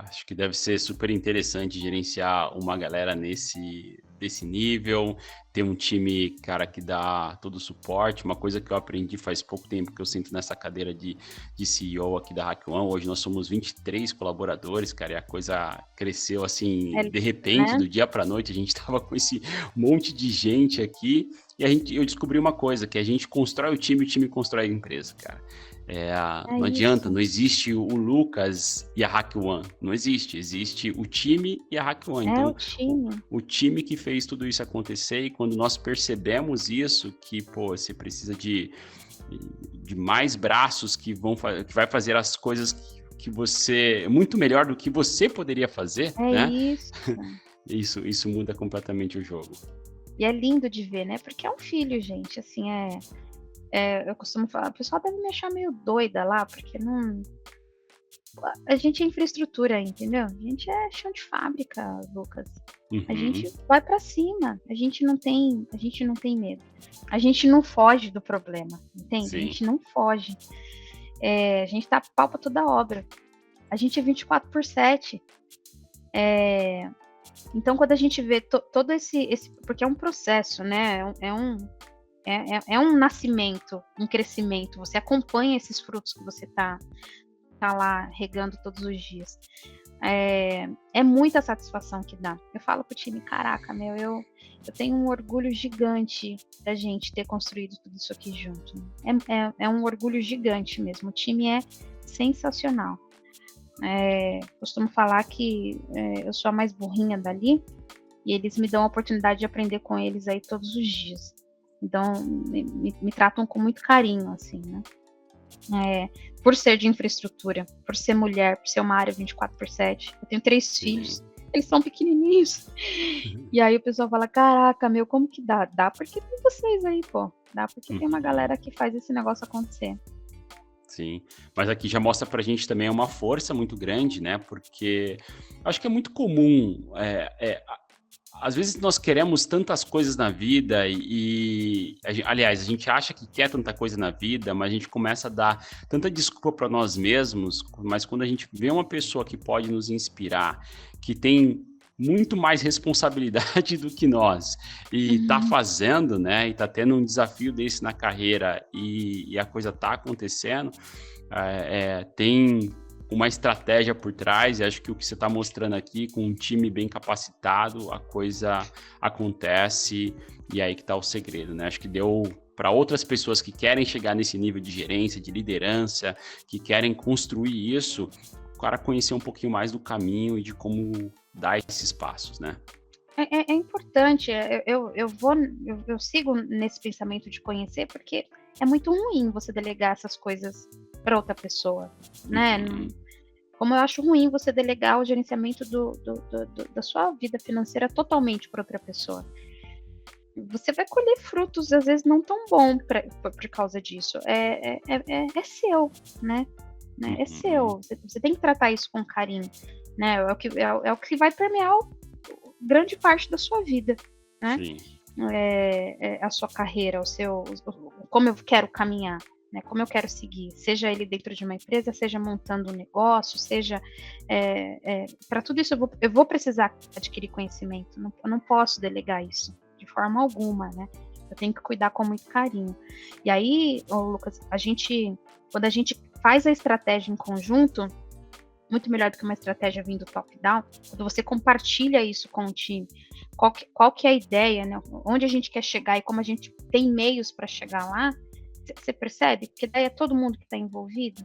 Speaker 1: Acho que deve ser super interessante gerenciar uma galera desse nível, ter um time, cara, que dá todo o suporte. Uma coisa que eu aprendi faz pouco tempo que eu sento nessa cadeira de CEO aqui da HackOne. Hoje nós somos 23 colaboradores, cara, e a coisa cresceu assim, de repente, né? Do dia para noite. A gente tava com esse monte de gente aqui e eu descobri uma coisa, que a gente constrói o time constrói a empresa, cara. Não adianta, não existe o Lucas e a HackOne, não existe o time e a HackOne. Então, o time que fez tudo isso acontecer, e quando nós percebemos isso, que você precisa de mais braços que vai fazer as coisas que você, muito melhor do que você poderia fazer, né? Isso muda completamente o jogo.
Speaker 2: E é lindo de ver, né? Porque é um filho, gente, assim, eu costumo falar, o pessoal deve me achar meio doida lá, porque não... A gente é infraestrutura, entendeu? A gente é chão de fábrica, Lucas. A gente vai para cima, a gente não tem medo. A gente não foge do problema, entende? Sim. A gente não foge. A gente tá pau pra toda obra. A gente é 24/7. Então, quando a gente vê todo esse... Porque é um processo, né? É um nascimento, um crescimento. Você acompanha esses frutos que você tá lá regando todos os dias. É muita satisfação que dá. Eu falo pro time, caraca, eu tenho um orgulho gigante da gente ter construído tudo isso aqui junto. É um orgulho gigante mesmo. O time é sensacional. Costumo falar que eu sou a mais burrinha dali e eles me dão a oportunidade de aprender com eles aí todos os dias. Então, me tratam com muito carinho, assim, né? Por ser de infraestrutura, por ser mulher, por ser uma área 24/7. Eu tenho 3 filhos, eles são pequenininhos. E aí o pessoal fala, caraca, como que dá? Dá porque tem vocês aí, pô. Dá porque tem uma galera que faz esse negócio acontecer.
Speaker 1: Sim, mas aqui já mostra pra gente também uma força muito grande, né? Porque acho que é muito comum, às vezes nós queremos tantas coisas na vida aliás, a gente acha que quer tanta coisa na vida, mas a gente começa a dar tanta desculpa para nós mesmos, mas quando a gente vê uma pessoa que pode nos inspirar, que tem muito mais responsabilidade do que nós e tá fazendo, né? E tá tendo um desafio desse na carreira e a coisa tá acontecendo, tem uma estratégia por trás, e acho que o que você está mostrando aqui, com um time bem capacitado, a coisa acontece, e aí que está o segredo, né? Acho que deu para outras pessoas que querem chegar nesse nível de gerência, de liderança, que querem construir isso, o cara conhecer um pouquinho mais do caminho e de como dar esses passos, né?
Speaker 2: É importante, eu sigo nesse pensamento de conhecer, porque é muito ruim você delegar essas coisas para outra pessoa, né? Como eu acho ruim você delegar o gerenciamento da sua vida financeira totalmente para outra pessoa. Você vai colher frutos, às vezes, não tão bons por causa disso. É seu, né? É seu. Você tem que tratar isso com carinho, né? É o que vai permear grande parte da sua vida, né?
Speaker 1: Sim.
Speaker 2: A sua carreira, como eu quero caminhar, né? Como eu quero seguir, seja ele dentro de uma empresa, seja montando um negócio, seja para tudo isso eu vou precisar adquirir conhecimento. Eu não posso delegar isso de forma alguma, né? Eu tenho que cuidar com muito carinho. E aí, Lucas, quando a gente faz a estratégia em conjunto, muito melhor do que uma estratégia vindo top-down, quando você compartilha isso com o time, qual que é a ideia, né? Onde a gente quer chegar e como a gente tem meios para chegar lá, você percebe? Porque daí é todo mundo que está envolvido.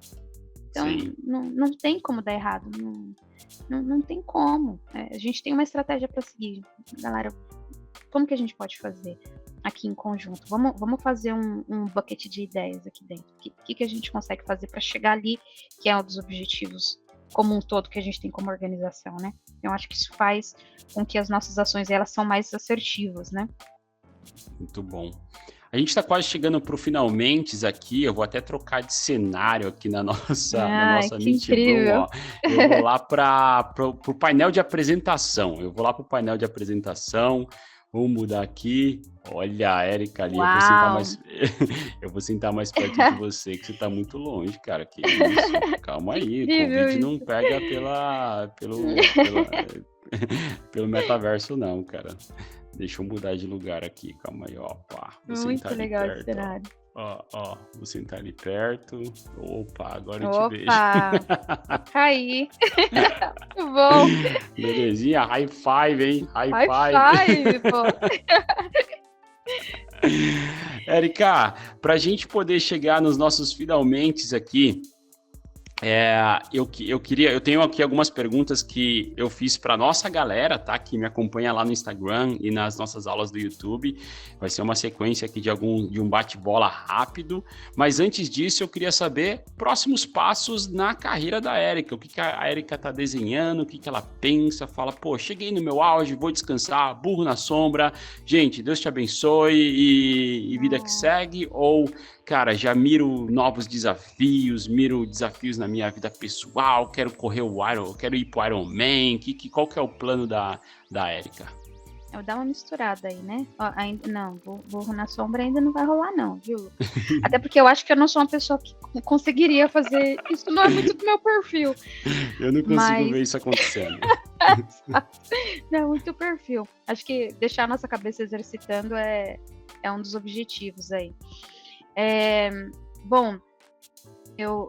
Speaker 2: Então, não tem como dar errado. Não tem como. A gente tem uma estratégia para seguir. Galera, como que a gente pode fazer aqui em conjunto? Vamos fazer um bucket de ideias aqui dentro. O que a gente consegue fazer para chegar ali, que é um dos objetivos como um todo que a gente tem como organização, né? Eu acho que isso faz com que as nossas ações elas são mais assertivas, né?
Speaker 1: Muito bom. A gente está quase chegando para o finalmente aqui. Eu vou até trocar de cenário aqui na nossa Meet Room. Eu vou lá para o painel de apresentação. Vou mudar aqui. Olha a Érica ali. Eu vou sentar mais perto de você, que você está muito longe, cara. Que isso? Calma aí. O Covid não pega pelo metaverso, não, cara. Deixa eu mudar de lugar aqui, calma aí, ó. Pá,
Speaker 2: muito legal esse cenário.
Speaker 1: Ó, vou sentar ali perto. Opa, agora eu te vejo.
Speaker 2: Opa, caí. Muito bom.
Speaker 1: Belezinha, high five, hein? High
Speaker 2: five, pô.
Speaker 1: Érica, pra gente poder chegar nos nossos finalmente aqui, eu tenho aqui algumas perguntas que eu fiz para nossa galera, tá? Que me acompanha lá no Instagram e nas nossas aulas do YouTube. Vai ser uma sequência aqui de um bate-bola rápido. Mas antes disso, eu queria saber próximos passos na carreira da Érica. O que a Érica tá desenhando, o que ela pensa, fala, pô, cheguei no meu auge, vou descansar, burro na sombra. Gente, Deus te abençoe e vida que segue. Ou, cara, já miro novos desafios, na minha vida pessoal, quero ir pro Ironman, qual que é o plano da Érica?
Speaker 2: Eu vou dar uma misturada aí, né? Burro na sombra ainda não vai rolar não, viu? Até porque eu acho que eu não sou uma pessoa que conseguiria fazer, isso não é muito do meu perfil.
Speaker 1: Eu não consigo ver isso acontecendo.
Speaker 2: Não é muito perfil. Acho que deixar a nossa cabeça exercitando é um dos objetivos aí. Bom, eu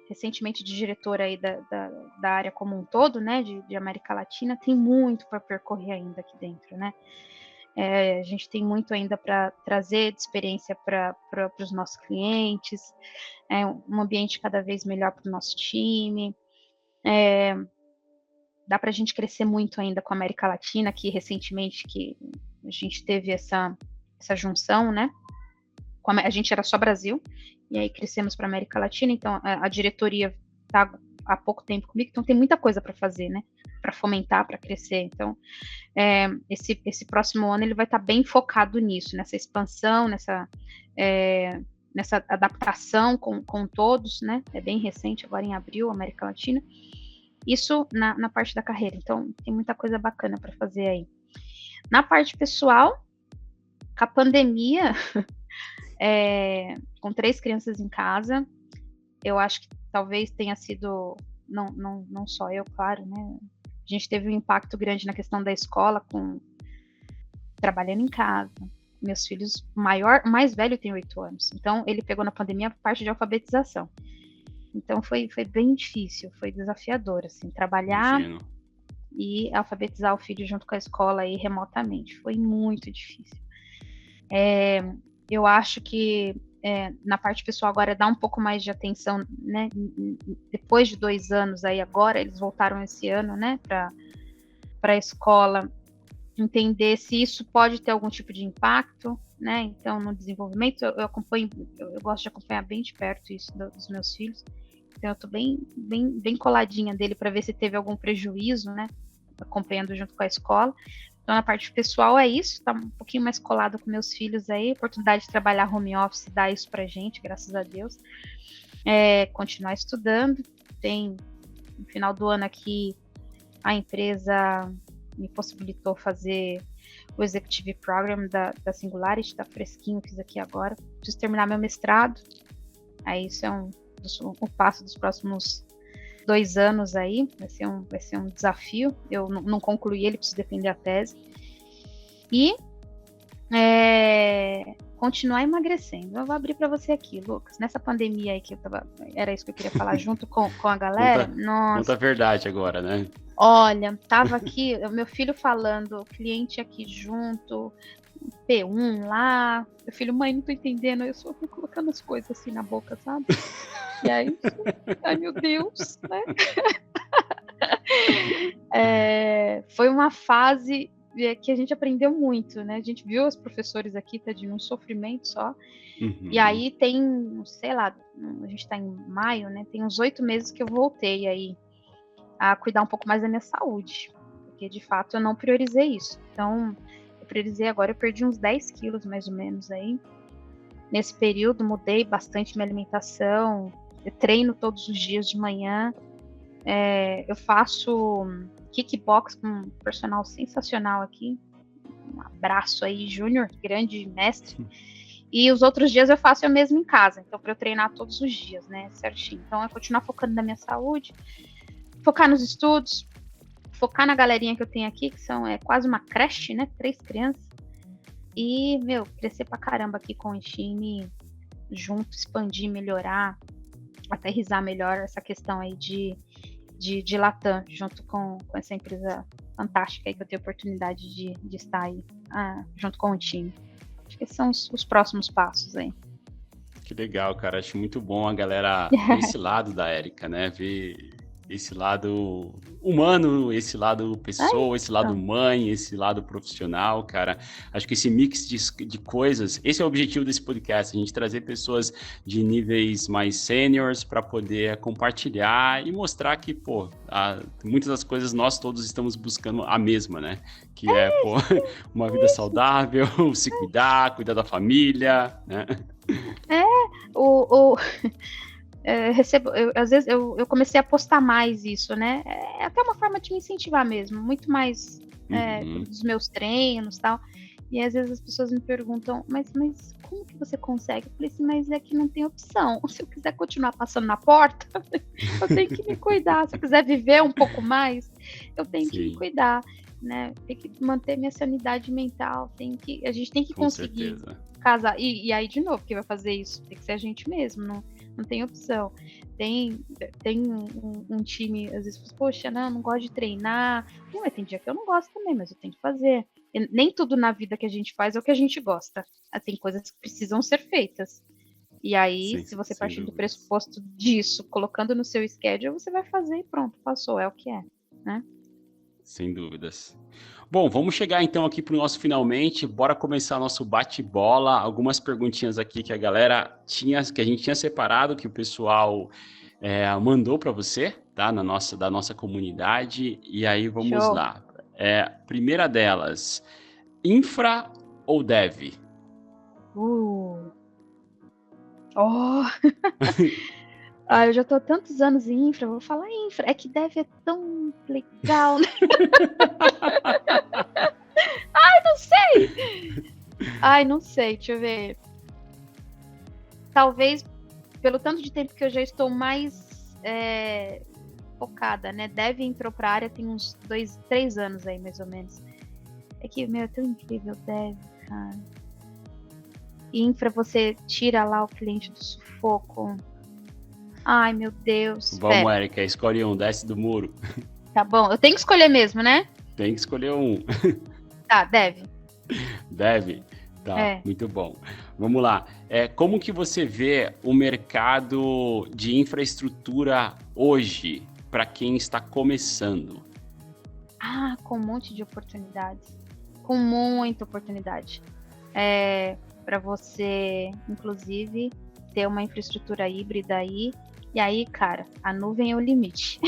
Speaker 2: recentemente de diretora aí da área como um todo, né, de América Latina, tem muito para percorrer ainda aqui dentro, né? A gente tem muito ainda para trazer de experiência para os nossos clientes, um ambiente cada vez melhor para o nosso time. Dá para a gente crescer muito ainda com a América Latina, que recentemente que a gente teve essa junção, né? A gente era só Brasil, e aí crescemos para a América Latina, então a diretoria está há pouco tempo comigo, então tem muita coisa para fazer, né? Para fomentar, para crescer. Então, esse próximo ano ele vai estar bem focado nisso, nessa expansão, nessa adaptação com todos, né? É bem recente, agora em abril, América Latina. Isso na parte da carreira. Então, tem muita coisa bacana para fazer aí. Na parte pessoal, com a pandemia, com 3 crianças em casa, eu acho que talvez tenha sido, não só eu, claro, né? A gente teve um impacto grande na questão da escola, trabalhando em casa. Meus filhos, o mais velho tem 8 anos, então ele pegou na pandemia a parte de alfabetização. Então foi bem difícil, foi desafiador, assim, trabalhar e alfabetizar o filho junto com a escola aí remotamente. Foi muito difícil. Eu acho que na parte pessoal agora dá um pouco mais de atenção, né? Depois de 2 anos aí agora, eles voltaram esse ano, né, para a escola, entender se isso pode ter algum tipo de impacto, né? Então, no desenvolvimento, eu gosto de acompanhar bem de perto isso dos meus filhos. Então, eu estou bem coladinha dele para ver se teve algum prejuízo, né? Acompanhando junto com a escola. Então, na parte pessoal é isso, tá um pouquinho mais colado com meus filhos aí, oportunidade de trabalhar home office dá isso pra gente, graças a Deus. Continuar estudando, no final do ano aqui, a empresa me possibilitou fazer o Executive Program da Singularity, tá fresquinho, fiz aqui agora. Preciso terminar meu mestrado, aí isso é o passo dos próximos 2 anos aí, vai ser um desafio. Eu não concluí ele, preciso defender a tese. E continuar emagrecendo. Eu vou abrir para você aqui, Lucas. Nessa pandemia aí era isso que eu queria falar junto com a galera.
Speaker 1: Conta a verdade agora, né?
Speaker 2: Olha, tava aqui, o meu filho falando, cliente aqui junto, P1 lá. Meu filho, mãe, não tô entendendo. Eu só fui colocando as coisas assim na boca, sabe? E aí, ai meu Deus, né? Foi uma fase que a gente aprendeu muito, né? A gente viu os professores aqui, tá de um sofrimento só.
Speaker 1: Uhum.
Speaker 2: E aí tem, sei lá, a gente tá em maio, né? Tem uns 8 meses que eu voltei aí a cuidar um pouco mais da minha saúde, porque de fato eu não priorizei isso. Então, eu priorizei agora, eu perdi uns 10 quilos mais ou menos aí. Nesse período, mudei bastante minha alimentação, eu treino todos os dias de manhã, eu faço kickbox com um personal sensacional aqui, um abraço aí, Júnior, grande mestre, e os outros dias eu faço eu mesmo em casa, então para eu treinar todos os dias, né, certinho. Então é continuar focando na minha saúde, focar nos estudos, focar na galerinha que eu tenho aqui, que quase uma creche, né, 3 crianças, e, crescer pra caramba aqui com o time, junto, expandir, melhorar, aterrissar melhor essa questão aí de Latam, junto com essa empresa fantástica aí que eu tenho a oportunidade de estar aí, junto com o time. Acho que esses são os próximos passos aí.
Speaker 1: Que legal, cara. Acho muito bom a galera ver esse lado da Érica, né? Ver esse lado humano, esse lado pessoa, esse lado mãe, esse lado profissional, cara. Acho que esse mix de coisas, esse é o objetivo desse podcast, a gente trazer pessoas de níveis mais seniors para poder compartilhar e mostrar que, muitas das coisas nós todos estamos buscando a mesma, né? Que uma vida saudável, se cuidar da família, né?
Speaker 2: Às vezes eu comecei a postar mais isso, né? É até uma forma de me incentivar mesmo, muito mais dos meus treinos e tal. E às vezes as pessoas me perguntam, mas como que você consegue? Eu falei assim, mas é que não tem opção. Se eu quiser continuar passando na porta, eu tenho que me cuidar. Se eu quiser viver um pouco mais, eu tenho que me cuidar, né? Tem que manter minha sanidade mental, a gente tem que conseguir casar. E aí, de novo, quem vai fazer isso? Tem que ser a gente mesmo, não tem opção. Tem um time, às vezes, poxa, não gosto de treinar. Mas tem dia que eu não gosto também, mas eu tenho que fazer. E nem tudo na vida que a gente faz é o que a gente gosta. Tem coisas que precisam ser feitas. E aí, se você partir do pressuposto disso, colocando no seu schedule, você vai fazer e pronto, passou, é o que é, né?
Speaker 1: Sem dúvidas. Bom, vamos chegar então aqui para o nosso finalmente. Bora começar nosso bate-bola. Algumas perguntinhas aqui que a galera que a gente tinha separado, que o pessoal mandou para você, tá? Da nossa comunidade. E aí vamos
Speaker 2: Show.
Speaker 1: lá. Primeira delas, infra ou dev?
Speaker 2: Eu já tô há tantos anos em infra, vou falar infra. É que dev é tão legal, né? Não sei, deixa eu ver. Talvez, pelo tanto de tempo que eu já estou mais focada, né? Dev entrou pra área tem uns 3 anos aí, mais ou menos. É que, é tão incrível, dev, cara. Infra, você tira lá o cliente do sufoco. Ai, meu Deus.
Speaker 1: Vamos, Érica, escolhe um, desce do muro.
Speaker 2: Tá bom, eu tenho que escolher mesmo, né?
Speaker 1: Tem que escolher um.
Speaker 2: Tá, dev.
Speaker 1: Dev? Tá, muito bom. Vamos lá. Como que você vê o mercado de infraestrutura hoje, para quem está começando?
Speaker 2: Com um monte de oportunidades. Com muita oportunidade. Para você, inclusive, ter uma infraestrutura híbrida aí. E aí, cara, a nuvem é o limite.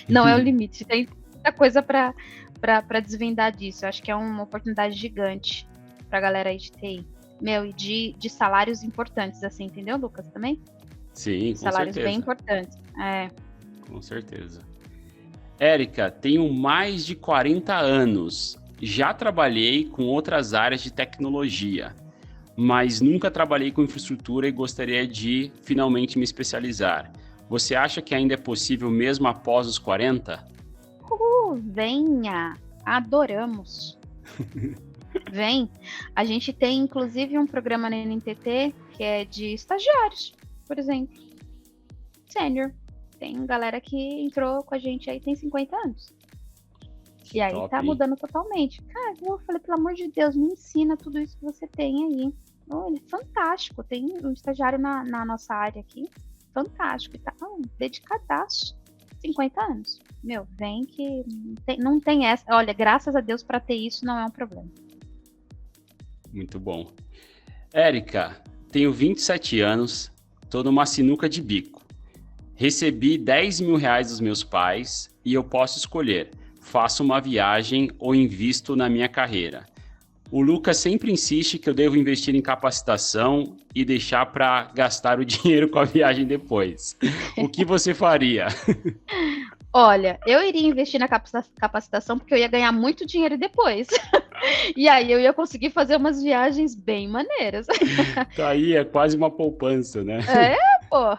Speaker 2: Não é o limite. Tem muita coisa para desvendar disso. Eu acho que é uma oportunidade gigante para a galera aí de TI. E de salários importantes, assim, entendeu, Lucas, também?
Speaker 1: Sim, com
Speaker 2: salários
Speaker 1: certeza.
Speaker 2: Bem importantes.
Speaker 1: Com certeza. Érica, tenho mais de 40 anos. Já trabalhei com outras áreas de tecnologia, mas nunca trabalhei com infraestrutura e gostaria de finalmente me especializar. Você acha que ainda é possível mesmo após os 40?
Speaker 2: Venha! Adoramos! Vem! A gente tem, inclusive, um programa na NTT que é de estagiários, por exemplo. Sênior. Tem galera que entrou com a gente aí, tem 50 anos. E aí top, tá mudando totalmente. Cara, eu falei, pelo amor de Deus, me ensina tudo isso que você tem aí. Ele é fantástico. Tem um estagiário na nossa área aqui. Fantástico. E tá dedicadaço. 50 anos. Vem que não tem essa. Olha, graças a Deus para ter isso não é um problema.
Speaker 1: Muito bom. Érica, tenho 27 anos, tô numa sinuca de bico. Recebi 10 mil reais dos meus pais e eu posso escolher. Faço uma viagem ou invisto na minha carreira. O Lucas sempre insiste que eu devo investir em capacitação e deixar para gastar o dinheiro com a viagem depois. O que você faria?
Speaker 2: Olha, eu iria investir na capacitação porque eu ia ganhar muito dinheiro depois. E aí eu ia conseguir fazer umas viagens bem maneiras.
Speaker 1: Tá aí, é quase uma poupança, né?
Speaker 2: Pô.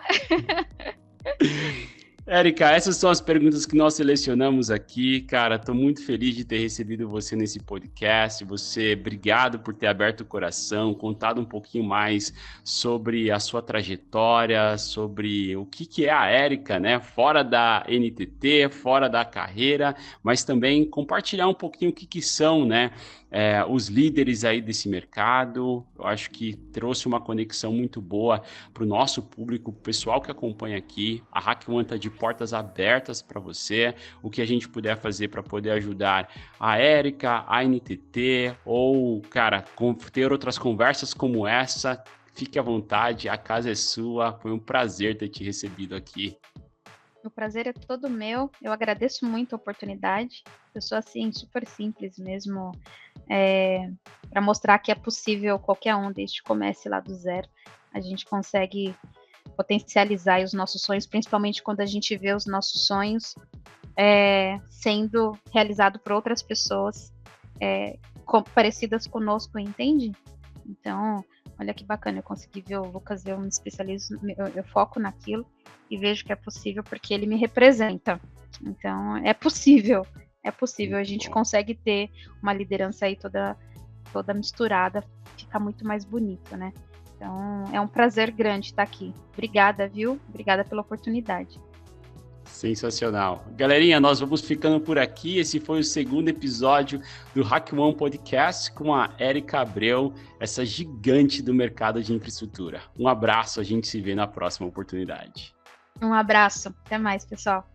Speaker 1: Érica, essas são as perguntas que nós selecionamos aqui. Cara, tô muito feliz de ter recebido você nesse podcast. Obrigado por ter aberto o coração, contado um pouquinho mais sobre a sua trajetória, sobre o que é a Érica, né? Fora da NTT, fora da carreira, mas também compartilhar um pouquinho o que são, né? Os líderes aí desse mercado. Eu acho que trouxe uma conexão muito boa para o nosso público, o pessoal que acompanha aqui. A HackOne está de portas abertas para você. O que a gente puder fazer para poder ajudar a Érica, a NTT, ou, cara, ter outras conversas como essa, fique à vontade, a casa é sua. Foi um prazer ter te recebido aqui.
Speaker 2: O prazer é todo meu. Eu agradeço muito a oportunidade. Eu sou assim, super simples mesmo, para mostrar que é possível qualquer um desde que comece lá do zero. A gente consegue potencializar os nossos sonhos, principalmente quando a gente vê os nossos sonhos sendo realizados por outras pessoas parecidas conosco, entende? Então, olha que bacana, eu consegui ver o Lucas, eu me especializo, eu foco naquilo e vejo que é possível porque ele me representa. Então, é possível, a gente consegue ter uma liderança aí toda misturada, fica muito mais bonito, né? Então, é um prazer grande estar aqui. Obrigada, viu? Obrigada pela oportunidade.
Speaker 1: Sensacional. Galerinha, nós vamos ficando por aqui. Esse foi o segundo episódio do Hack One Podcast com a Érica Abreu, essa gigante do mercado de infraestrutura. Um abraço, a gente se vê na próxima oportunidade.
Speaker 2: Um abraço. Até mais, pessoal.